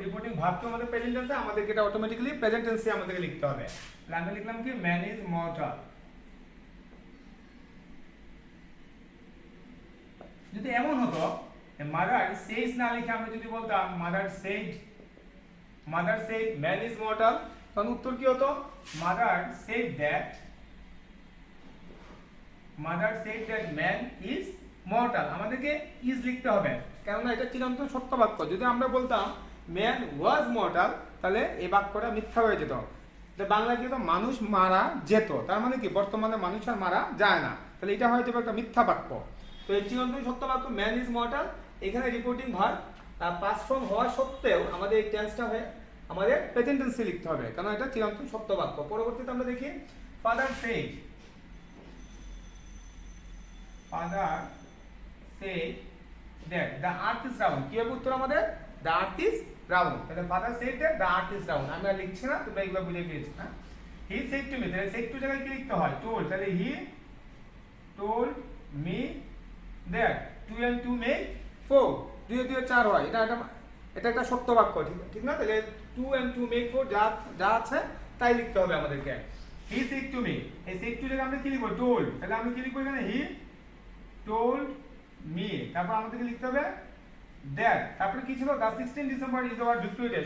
রিপোর্টিং ভাবটা আমাদের প্রেজেন্ট টেন্সে, আমাদেরকে এটা অটোমেটিক্যালি প্রেজেন্ট টেন্সে আমাদেরকে লিখতে হবে। তাহলে আমরা লিখলাম কি ম্যান ইজ মর্টাল। যদি এমন হতো মাদার সেজ না লিখে আমরা যদি বলতাম mother said man is mortal, তখন উত্তর কি হতো? Mother said that man is mortal. আমাদেরকে ইজ লিখতে হবে, কেননা এটা চিরন্তন সত্য বাক্য। যদি আমরা বলতাম ম্যান ওয়াজ মর্টাল, তাহলে এই বাক্যটা মিথ্যা হয়ে যেত। বাংলায় কি হতো? মানুষ মারা যেত, তার মানে কি বর্তমানে মানুষ আর মারা যায় না, তাহলে এটা হয়ে যাবে একটা মিথ্যা বাক্য। তো এই চিরন্তন সত্য বাক্য ম্যান ইজ মর্টাল, এখানে রিপোর্টিং ভার্ব পাস্ট ফর্ম হওয়া সত্ত্বেও আমাদের এই টেন্সটা হয়ে আমাদের প্রেজেন্ট টেন্সে লিখতে হবে, কারণ এটা চিরন্তন সত্য বাক্য। পরবর্তীতে আমরা দেখি father said that the earth is round. কি হবে উত্তর আমাদের? The earth is round. তাহলে father said that the earth is round, আমি আর লিখছি না, তোমরা এগুলো বুঝে গিয়েছো। হ্যাঁ, হি সেড টু মি, তাহলে সেড টু জায়গায় কি লিখতে হয়? টোল্ড। তাহলে he told me that 2 and 2 make 4, 2 এ 2 4 হয়। এটা একটা সত্য বাক্য, ঠিক না? তাহলে 2 and 2 make 4 যা আছে তাই লিখতে হবে আমাদেরকে। হি সেড টু মি, এই সেড টু জায়গায় আমরা কি লিখব? টোল্ড। তাহলে আমরা কি লিখব এখানে? হি টোল্ড মি, তারপর আমাদেরকে লিখতে হবে দ্যাট, তারপরে কি ছিল? The 16 December is our victory day,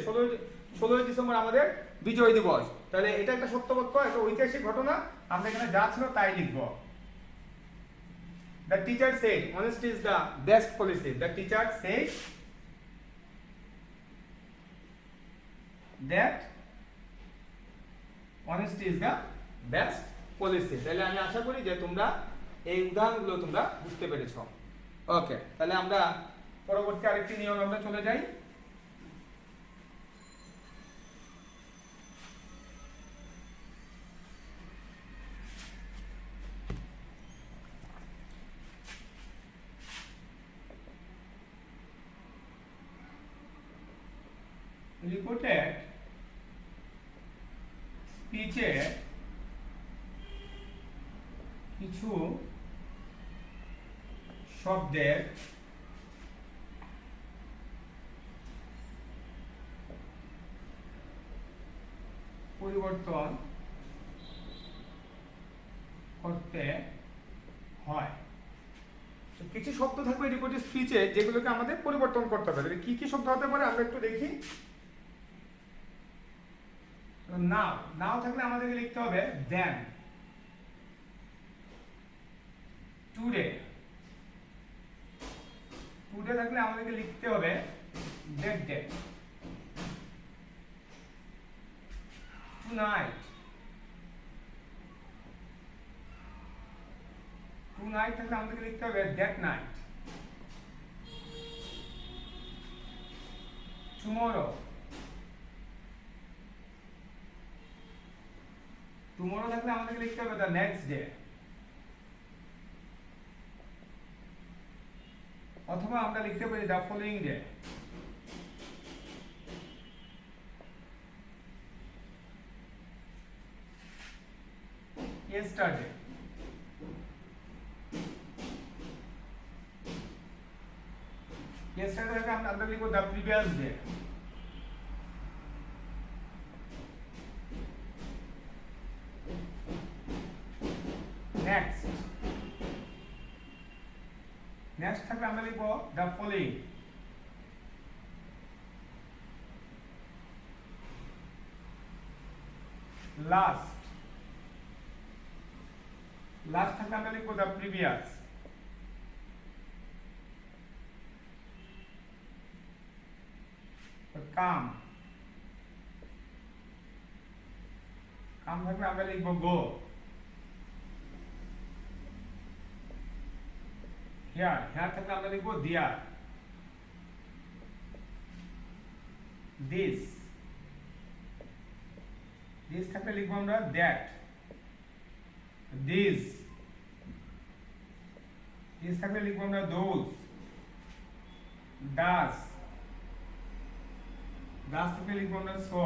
16 December আমাদের বিজয় দিবস। তাহলে এটা একটা সত্য বাক্য, একটা ঐতিহাসিক ঘটনা, আমরা এখানে যা ছিল তাই লিখব। The teacher said, honesty is the best policy. The teacher said that honesty is the best policy. তাহলে আমি আশা করি যে তোমরা এই উদাহরণগুলো তোমরা বুঝতে পেরেছো। ওকে, তাহলে আমরা পরবর্তী আরেকটি নিয়ম আমরা চলে যাই। রিপোর্টেড স্পিচে কিছু শব্দের পরিবর্তন করতে হয়। কিছু শব্দ থাকবে রিপোর্টেড স্পিচে যেগুলোকে আমাদের পরিবর্তন করতে হবে। কি কি শব্দ হতে পারে আমরা একটু দেখি। নাও থাকলে আমাদেরকে লিখতে হবে দেন, টুডে থাকলে আমাদেরকে লিখতে হবে ডে, টুনাইট থাকলে আমাদেরকে লিখতে হবে দ্যাট নাইট, টুমরো থাকলে আমাদেরকে লিখতে হবে দ্য নেক্সট ডে, অথবা আমরা লিখতে পারি the following day. yesterday, yesterday থেকে আমরা লিখব the previous day. Next, next থাকলে আমরা লিখব দ্য ফলোইং। লাস্ট, লাস্ট থাকলে আমরা লিখব দ্য প্রিভিয়াস। কাম, কাম থাকলে আমরা লিখব গো। হিয়ার, হিয়ার থাকলে আমরা লিখব দিয়ার। দিস, দিস থাকলে লিখব আমরা দ্যাট। দিস, দিস থাকলে লিখব আমরা দোজ। ডাস, ডাস থাকলে লিখব আমরা সো।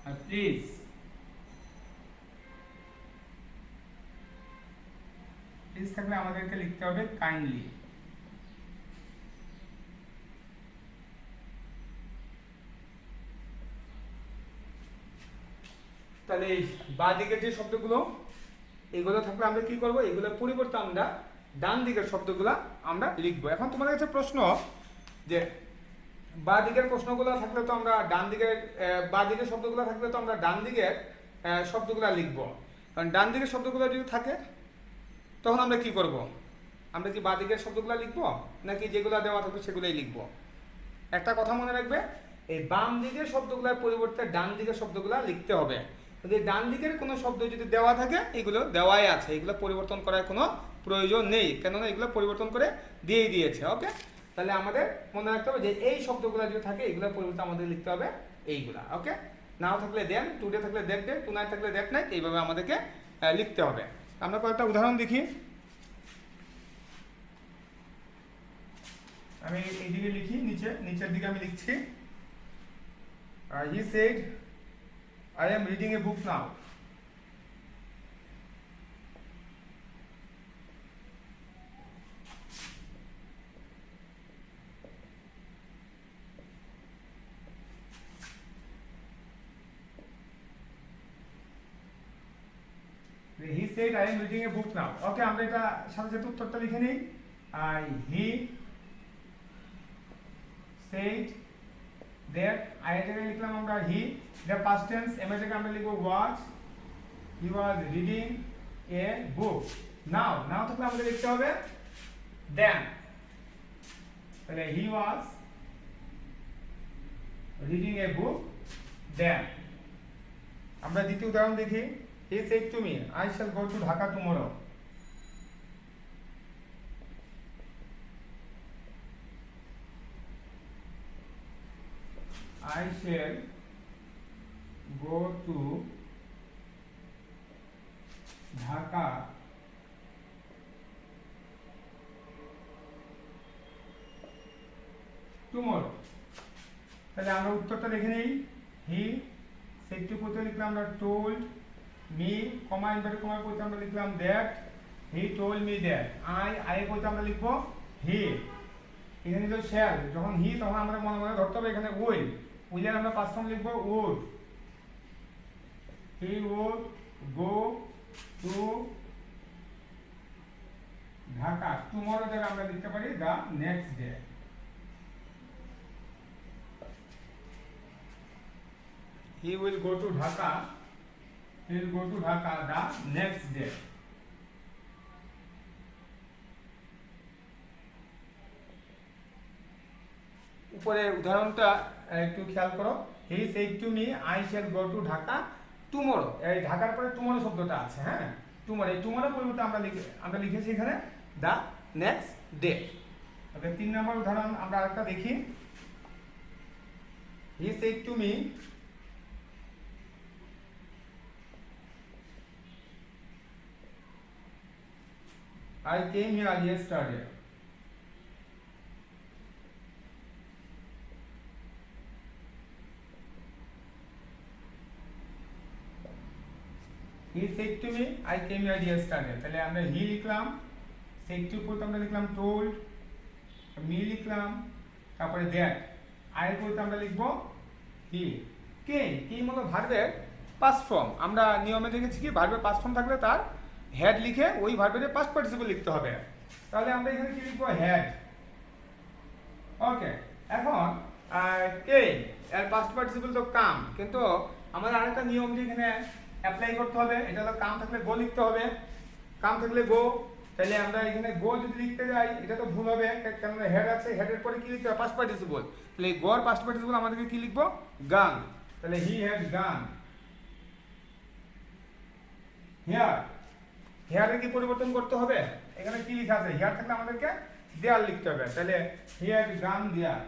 আর প্লিজ, প্লিজ থাকলে আমাদেরকে লিখতে হবে কাইন্ডলি। তাহলে এই বাঁ দিকের যে শব্দগুলো এগুলো থাকলে আমরা কি করব, এগুলোর পরিবর্তে আমরা ডান দিকের শব্দগুলো আমরা লিখবো। এখন তোমাদের কাছে প্রশ্ন যে বাঁ দিকের প্রশ্নগুলো থাকলে তো আমরা ডান দিকের, বাঁ দিকের শব্দগুলো থাকলে তো আমরা ডান দিকের শব্দগুলো লিখবো। কারণ ডান দিকের শব্দগুলো যদি থাকে তখন আমরা কি করব, আমরা কি বাঁ দিকের শব্দগুলো লিখবো নাকি যেগুলো দেওয়া থাকবে সেগুলোই লিখবো? একটা কথা মনে রাখবে, এই বাম দিকের শব্দগুলোর পরিবর্তে ডান দিকের শব্দগুলো লিখতে হবে। যদি ডান দিকের কোনো শব্দ যদি দেওয়া থাকে, এগুলো দেওয়াই আছে, এগুলো পরিবর্তন করার কোনো প্রয়োজন নেই, কেননা এগুলো পরিবর্তন করে দিয়েই দিয়েছে। ওকে, তাহলে আমাদের মনে রাখতে হবে যে এই শব্দগুলো যদি থাকে এগুলোর পরিবর্তে আমাদের লিখতে হবে এইগুলা। ওকে, নাও থাকলে দেন, টুডে থাকলে দ্যাট ডে, টুনাইট থাকলে দ্যাট নাইট, এইভাবে আমাদেরকে লিখতে হবে। আমরা কয়েকটা উদাহরণ দেখি। আমি এইদিকে লিখি, নিচের দিকে আমি লিখছি। He said, I am reading a book now. He said, I am reading a book now. Okay, আমরা এটা সাথে সাথে উত্তরটা লিখে নিই। He said that, I এর জায়গায় লিখলাম আমরা he, the past tense, am এর জায়গায় আমরা লিখব was, he was reading a book. Now, now থাকলে আমাদের লিখতে হবে then, তাহলে he was reading a book then। আমরা দ্বিতীয় উদাহরণ দেখি। He said to me, I shall go to Dhaka tomorrow. I shall go to Dhaka tomorrow। তাহলে আমরা উত্তরটা দেখে নেই। হি সেড টু করতে লিখলাম আমরা told me, comma inverted comma করতে আমরা লিখলাম that, he told me that। I করতে আমরা লিখবো he। এখানে তো shall, যখন হি তখন আমরা মনে মনে ধরতে হবে এখানে will, উইলের আমরা পাস্ট ফর্ম লিখবো would। he would go to Dhaka. tomorrow থেকে আমরা লিখতে পারি the next day। he will go to Dhaka, he will go to Dhaka the next day। উপরে উদাহরণটা একটু খেয়াল করো। he said to me, I shall go to Dhaka tomorrow। এই ঢাকার পরে tomorrow শব্দটা আছে, হ্যাঁ, tomorrow, এই tomorrow পরিবর্তে আমরা লিখেছি এখানে the next day। ওকে, 3 নম্বর উদাহরণ আমরা আরেকটা দেখি। he said to me, I came here yesterday। He said to me I came here yesterday, তাহলে আমরা হি লিখলাম, সেড টু পরে আমরা লিখলাম টোল্ড, মি লিখলাম, তারপরে দ্যাট, আই পরে আমরা লিখব হি। কেম হলো ভার্বের পাস্ট ফর্ম। আমরা নিয়মে দেখেছি কি ভার্বের পাস্ট ফর্ম থাকলে তার হেড লিখে ওই ভার্বের পাস্ট পার্টিসিপল লিখতে হবে। তাহলে আমরা এখানে কি লিখবো, হেড। ওকে, এখন কে এর পাস্ট পার্টিসিপল তো কাম, কিন্তু আমাদের আরেকটা নিয়ম যে এখানে অ্যাপ্লাই করতে হবে, এটা হলো কাম থাকলে গো লিখতে হবে, কাম থাকলে গো। তাহলে আমরা এখানে গো যদি লিখতে যাই এটা তো ভুল হবে, কারণ হেড আছে, হেডের পরে কি লিখতে হবে, পাস্ট পার্টিসিপল। তাহলে এই গোর পাস্ট পার্টিসিপল আমাদেরকে কি লিখবো, গান। তাহলে হি হ্যাড গান। হেয়ার, হেয়ারের কি পরিবর্তন করতে হবে, এখানে কি লেখা আছে, হেয়ার থাকলে আমাদেরকে দেয়াল লিখতে হবে, তাহলে হি হ্যাড গান দেয়াল।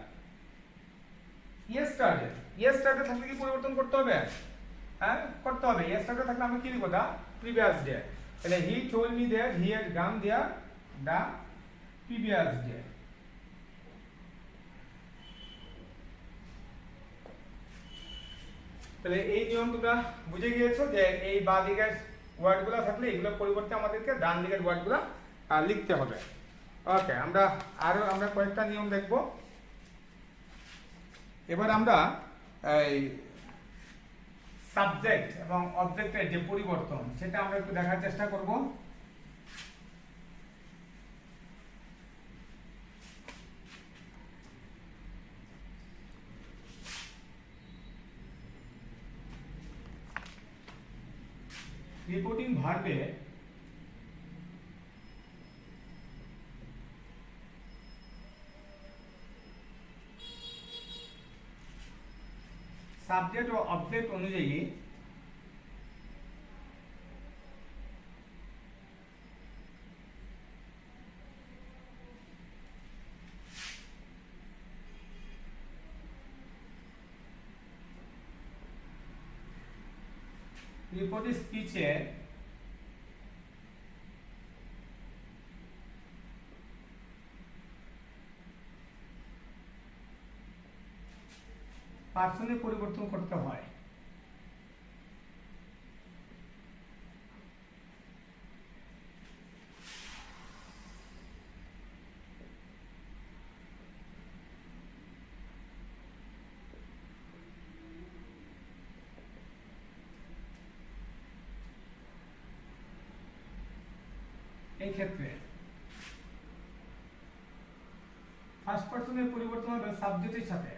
ইয়েস্টারডে, ইয়েস্টারডে থাকলে কি পরিবর্তন করতে হবে, হ্যাঁ করতে হবে। ইয়েস্টারডে থাকলে আমরা কি লিখবো, দা প্রিভিয়াস ডে। তাহলে he told me that he had gone there the previous day. তাহলে এই নিয়ম তোমরা বুঝে গিয়েছো যে এই বাঁ দিকের ওয়ার্ডগুলো থাকলে এগুলোর পরিবর্তে আমাদেরকে ডান দিকের ওয়ার্ডগুলো লিখতে হবে। ওকে, আমরা কয়েকটা নিয়ম দেখব। এবার আমরা এই সাবজেক্ট এবং অবজেক্টের যে পরিবর্তন সেটা আমরা একটু দেখার চেষ্টা করব। রিপোর্টিং ভার্বে সাবজেক্ট ও অবজেক্ট অনুযায়ী রিপোর্টের স্পিচে পার্সনের পরিবর্তন করতে হয়। এই ক্ষেত্রে ফার্স্ট পার্সনের পরিবর্তন হবে সাবজেক্টের সাথে।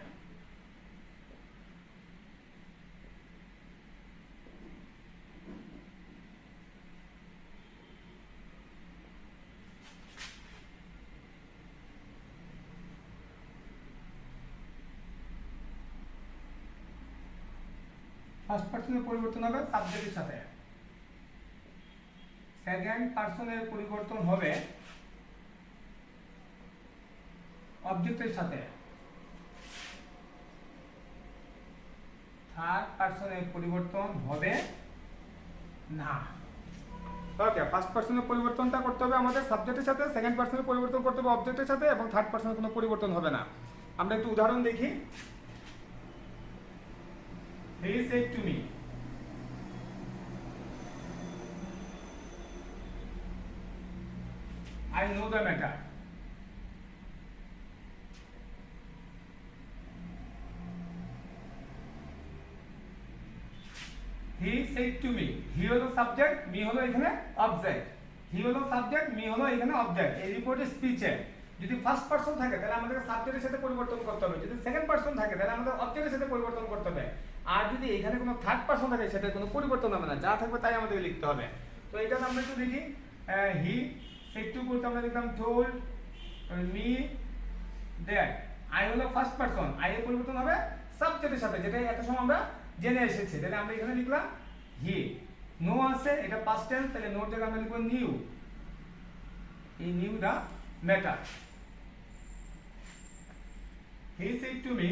ফার্স্ট পার্সনের পরিবর্তন হবে সাবজেক্টের সাথে, সেকেন্ড পার্সনের পরিবর্তন হবে অবজেক্টের সাথে, থার্ড পার্সনের পরিবর্তন হবে না। ওকে, ফার্স্ট পার্সনের পরিবর্তনটা করতে হবে আমাদের সাবজেক্টের সাথে, সেকেন্ড পার্সনের পরিবর্তন করতে হবে অবজেক্টের সাথে, এবং থার্ড পার্সনের কোনো পরিবর্তন হবে না। আমরা একটু উদাহরণ দেখি। He said to me, I know the matter. He said to me, he হলো সাবজেক্ট, মি হলো এখানে অবজেক্ট। হি হলো সাবজেক্ট, মি হলো এখানে অবজেক্ট। এই রিপোর্টের স্পিচে যদি ফার্স্ট পারসন থাকে তাহলে আমাদের সাবজেক্টের সাথে পরিবর্তন করতে হবে, যদি সেকেন্ড পারসন থাকে তাহলে আমাদের অবজেক্টের সাথে পরিবর্তন করতে হবে, আর যদি এখানে কোনো থার্ড পারসন থাকে সেটা কোনো পরিবর্তন হবে না, যা থাকবে তাই আমাদের লিখতে হবে। তো এটা আমরা একটু দেখি। হি সেড টু বলতে আমরা লিখলাম টোল্ড মি দ্যাট। আই হলো ফার্স্ট পারসন, আই এর পরিবর্তন হবে সাবজেক্টের সাথে, যেটা এত সময় আমরা জেনে এসেছি। তাহলে আমরা এখানে লিখলাম হি। নো আছে, এটা পাস্ট টেন্স, তাহলে নোর জায়গায় আমরা লিখব নিউ। এই knew the matter. He said to me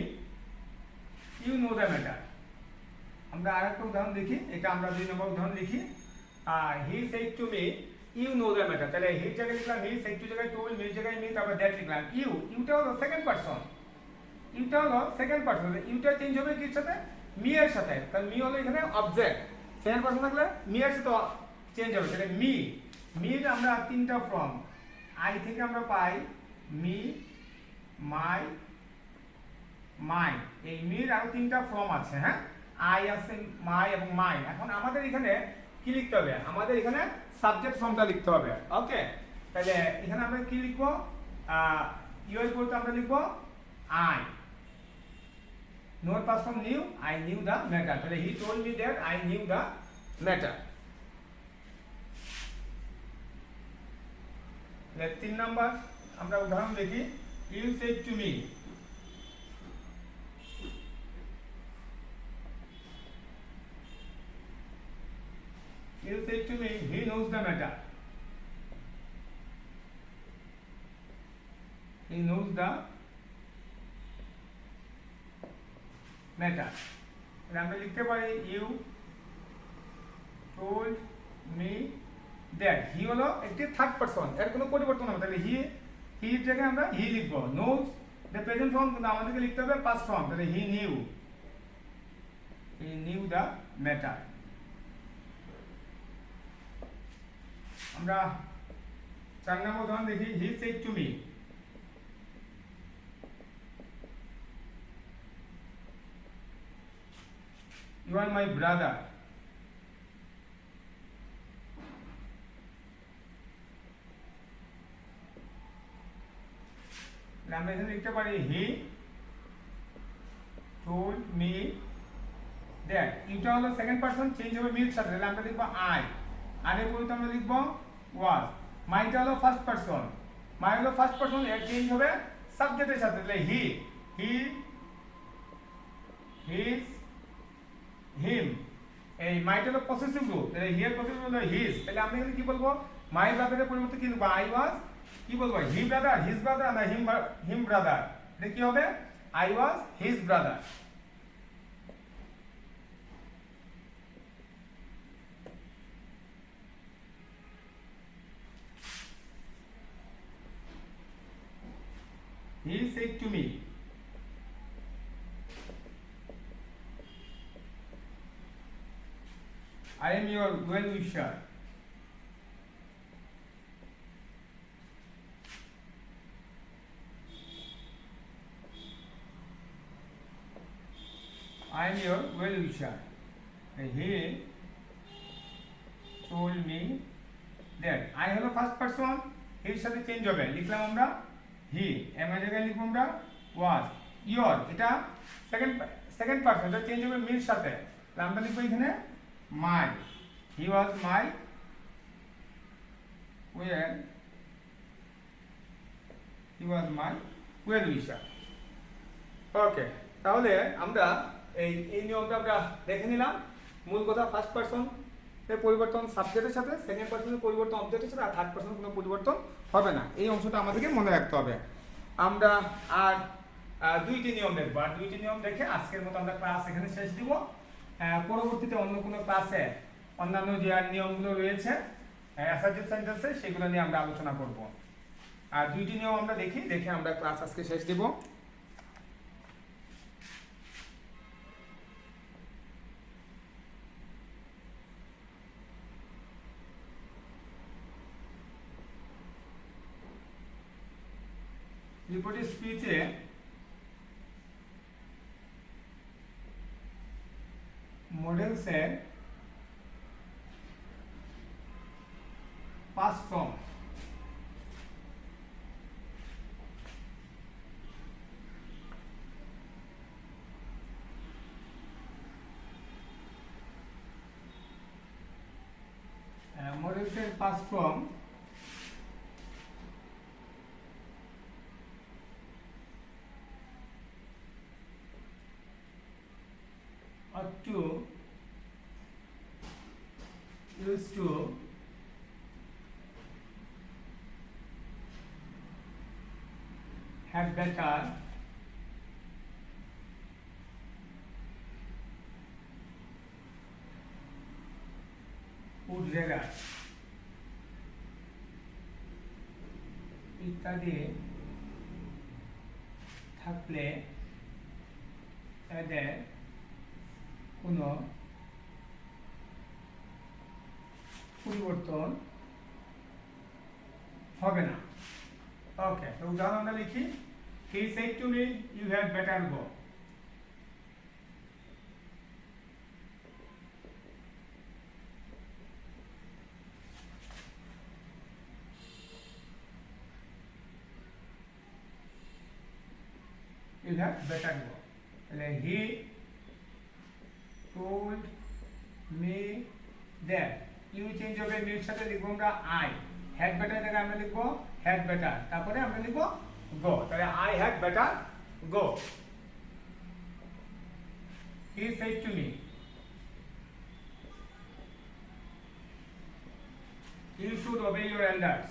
you know the matter. আমরা আরেকটা উদাহরণ দেখি, এটা আমরা 2 নম্বর উদাহরণ লিখি। He said to me you know the matter. তাহলে হি জায়গায় লিখলাম হি, সেড টু জায়গায় টোল্ড, মি জায়গায় মি, তারপর দ্যাট লিখলাম। ইউটা হলো সেকেন্ড পারসন, ইউটা হলো সেকেন্ড পারসন, ইউটা চেঞ্জ হবে কির সাথে, মি এর সাথে। তাহলে মি হলো এখানে অবজেক্ট, সেকেন্ড পারসন থাকলে মি এর সাথে চেঞ্জ হবে, তাহলে মি, মির আমরা তিনটা ফর্ম, আই থেকে আমরা পাই মি, মাই, মাই। এই মির আরো তিনটা ফর্ম আছে, হ্যাঁ, আই আছে, মাই এবং মাই। এখন আমাদের এখানে কি লিখতে হবে, আমাদের এখানে সাবজেক্ট ফর্মটা লিখতে হবে। ওকে, তাহলে এখানে আমরা কি লিখবো, ইউ এর পরিবর্তে আমরা লিখবো I, note pass from knew, I knew the matter, তাহলে he told me that I knew the matter. 3 number আমরা উদাহরণ দেখি, you said to me, you said to me he knows the matter, he knows the matter। আমরা লিখতে পারি you told me that, he হলো একটি third person, এর কোনো পরিবর্তন হবে, তাহলে হি, হি এর জায়গায় আমরা হি লিখব, knows the present form, কিন্তু আমাদেরকে লিখতে হবে past form, তাহলে he knew the matter। আমরা 4 নম্বর উদাহরণ দেখি, he said to me, you are my brother, আমরা এখানে লিখতে পারি he told me that, এটা হলো সেকেন্ড পারসন, চেঞ্জ হবে মির সাথে, তাহলে আমরা লিখবো আই, আর এর পরিবর্তে আমরা লিখবো was, মাইটা হলো ফার্স্ট পারসন, মাই হলো ফার্স্ট পারসন, এর চেঞ্জ হবে সাবজেক্টের সাথে, তাহলে হি, হিজ, হিম। এই মাইটা হলো পসেসিভ রূপ, তাহলে হি এর পসেসিভ হলো হিজ, তাহলে আমরা এখানে কি বলবো, মাই ব্রাদারের পরিবর্তে কি লিখবো, আই ওয়াজ, কি বলবো, হি ব্রাদার, হিজ ব্রাদার, না হিম ব্রাদার, এটা কি হবে, I was his brother. He said to me, I am your well wisher, I am your well wisher, he told me that, I হলো ফার্স্ট পারসন, এর সাথে change হবে, লিখলাম আমরা হি, এম এর জায়গায় লিখব আমরা ওয়াজ, ইয়োর, এটা সেকেন্ড পারসন, এটা চেঞ্জ হবে মির সাথে, তাহলে আমরা লিখবো এখানে মাই, হি ওয়াজ মাই ওয়েল উইশার। ওকে, তাহলে আমরা এই নিয়মটা আমরা দেখে নিলাম। মূল কথা, ফার্স্ট পারসন এর পরিবর্তন সাবজেক্টের সাথে, সেকেন্ড পারসনের পরিবর্তন অবজেক্টের সাথে, আর থার্ড পারসনের কোনো পরিবর্তন হবে না, এই অংশটা আমাদেরকে মনে রাখতে হবে। আমরা আর দুইটি নিয়ম দেখবো, আর দুইটি নিয়ম দেখে আজকের মতো আমরা ক্লাস এখানে শেষ দিব। পরবর্তীতে অন্য কোনো ক্লাসে অন্যান্য যে নিয়মগুলো রয়েছে অ্যাসার্টিভ সেন্টেন্সে, সেগুলো নিয়ে আমরা আলোচনা করব। আর দুইটি নিয়ম আমরা দেখে আমরা ক্লাস আজকে শেষ দিব। রিপোর্টের স্পিচে মডেলসের পাস্ট ফর্ম, মডেলসের past form ought to, used to, have better, would rather ইত্যাদি থাকলে এদের কোনো পরিবর্তন হবে না। ওকে, তো উদাহরণ আমরা লিখি, he said to me you had better go. You have better go. Like he told me that. You change হবে মির সাথে লিখবো আমরা I. Had better জায়গায় আমরা লিখবো had better. তারপরে আমরা লিখবো go. তাহলে I had better go. He said to me, you should obey your elders.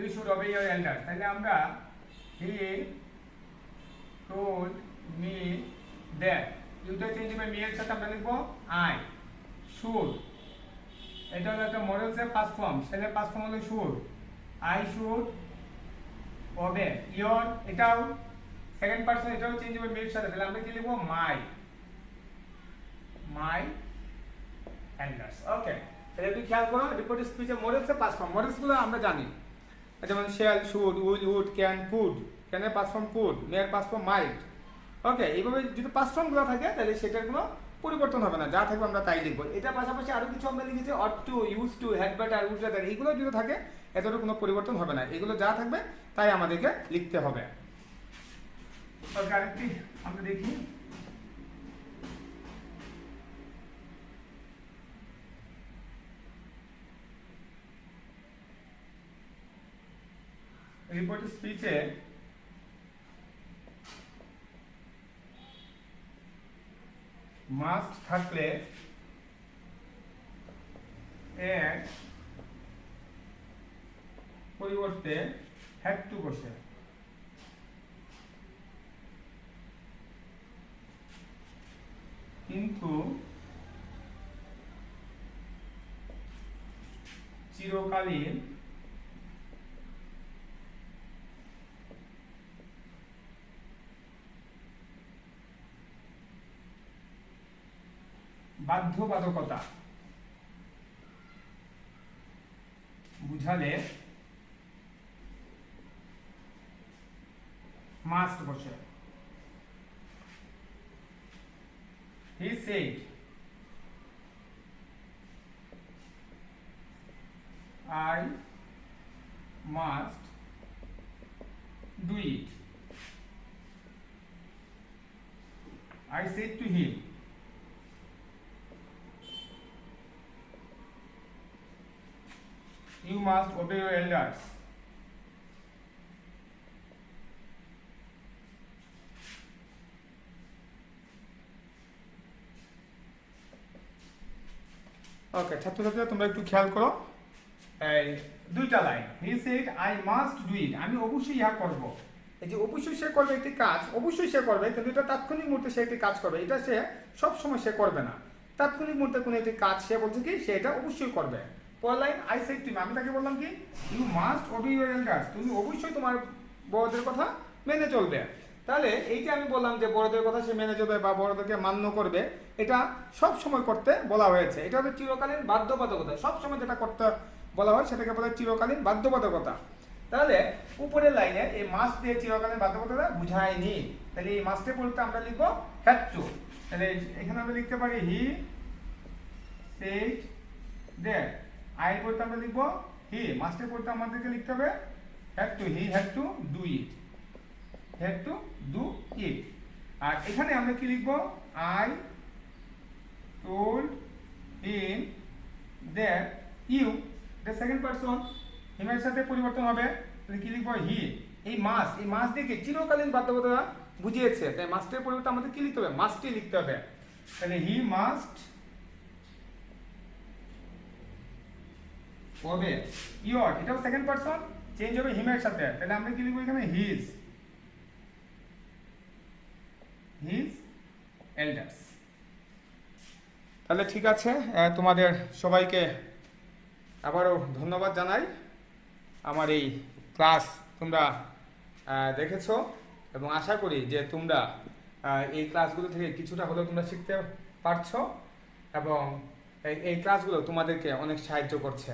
You should obey your elders. তাহলে আমরা he told me that. You টা চেঞ্জ হবে me এর সাথে আমরা লিখবো I. Should. এটা হলো একটা মডেল এর পাস্ট ফর্ম, সেলের পাস্ট ফর্ম হলো should. I should obey your, এটাও সেকেন্ড পারসন, এটাও চেঞ্জ হবে me এর সাথে, তাহলে আমরা কি লিখবো my elders. ওকে, তাহলে একটু খেয়াল করো, রিপোর্ট স্পিচের মডেল এর পাস্ট ফর্ম, মডেলস গুলো আমরা জানি, যেমন shall, should, will, would, can, could, can এর পাস্ট ফর্ম could, may এর পাস্ট ফর্ম might। ওকে, এইভাবে যদি পাস্ট ফর্ম গুলো থাকে তাহলে সেটার কোনো পরিবর্তন হবে না, যা থাকবে আমরা তাই লিখবো। এটার পাশাপাশি আরো কিছু আমরা লিখেছি ought to, used to, had better, would rather, এইগুলো যদি থাকে এটারও কোনো পরিবর্তন হবে না, এগুলো যা থাকবে তাই আমাদেরকে লিখতে হবে। ওকে, আরেকটি আমরা দেখি, রিপোর্ট স্পিচে মাস্ট থাকলে এর পরিবর্তে হ্যাড টু বসে। কিন্তু চিরকালীন বাধ্যবাধকতা বুঝালে মাস্ট বসে। He said, I must do it. I said to him, you must obey your elders. ওকে, ছাত্রছাত্রীরা তোমরা একটু খেয়াল করো, এই দুইটা line, he said I must do it, আমি অবশ্যই ইহা করব। এই যে অবশ্যই সে করবে একটি কাজ, অবশ্যই সে করবে, কিন্তু এটা তাৎক্ষণিক মুহূর্তে সে একটি কাজ করবে, এটা সে সব সময় সে করবে না। তাৎক্ষণিক মুহূর্তে কোনো একটি কাজ সে বলছে কি সে এটা অবশ্যই করবে। পরের লাইন, আই সেড টু, আমি তাকে বললাম কি you must obey your elders, তুমি অবশ্যই তোমার বড়দের কথা মেনে চলবে। তাহলে এইটা আমি বললাম যে বড়দের কথা সে মেনে চলবে বা বড়দেরকে মান্য করবে, এটা সব সময় করতে বলা হয়েছে। এটা হচ্ছে চিরকালীন বাধ্যবাধকতা, সব সময় যেটা করতে বলা হয় সেটাকে বলে চিরকালীন বাধ্যবাধকতা। তাহলে উপরের লাইনে এই মাস্ট দিয়ে চিরকালীন বাধ্যবাধকতা বুঝায়নি, তাহলে এই মাস্টের পরিবর্তে আমরা লিখবো হ্যাড টু। তাহলে এখানে আমরা লিখতে পারি হি সেড দ্যাট, আই এর পরিবর্তে আমরা লিখবো হি, মাস্টের পরিবর্তে আমাদেরকে লিখতে হবে had to, he had to do it, had to do it. আর এখানে আমরা কি লিখবো, I told him that you, the second person, হিমের সাথে পরিবর্তন হবে, তাহলে কি লিখবো হি। এই মাস্ট, এই মাস্ট দিয়ে চিরকালীন বাধ্যবাধকতা বুঝিয়েছে, তাই মাস্টের পরিবর্তে আমাদের কি লিখতে হবে, মাস্টই লিখতে হবে। তাহলে হি মাস্ট ওবে ইওর, এটাও সেকেন্ড পারসন, চেঞ্জ হবে হিমের সাথে, তাহলে আমরা কি লিখবো এখানে হিজ, হিজ এল্ডার্স। তাহলে ঠিক আছে, তোমাদের সবাইকে আবারও ধন্যবাদ জানাই আমার এই ক্লাস তোমরা দেখেছো, এবং আশা করি যে তোমরা এই ক্লাসগুলো থেকে কিছুটা হলেও তোমরা শিখতে পারছো, এবং এই ক্লাসগুলো তোমাদেরকে অনেক সাহায্য করছে।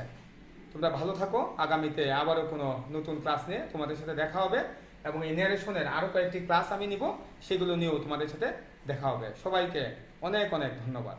তোমরা ভালো থাকো, আগামীতে আবারও কোনো নতুন ক্লাস নিয়ে তোমাদের সাথে দেখা হবে, এবং এই ন্যারেশনের আরও কয়েকটি ক্লাস আমি নিব, সেগুলো নিয়েও তোমাদের সাথে দেখা হবে। সবাইকে অনেক অনেক ধন্যবাদ।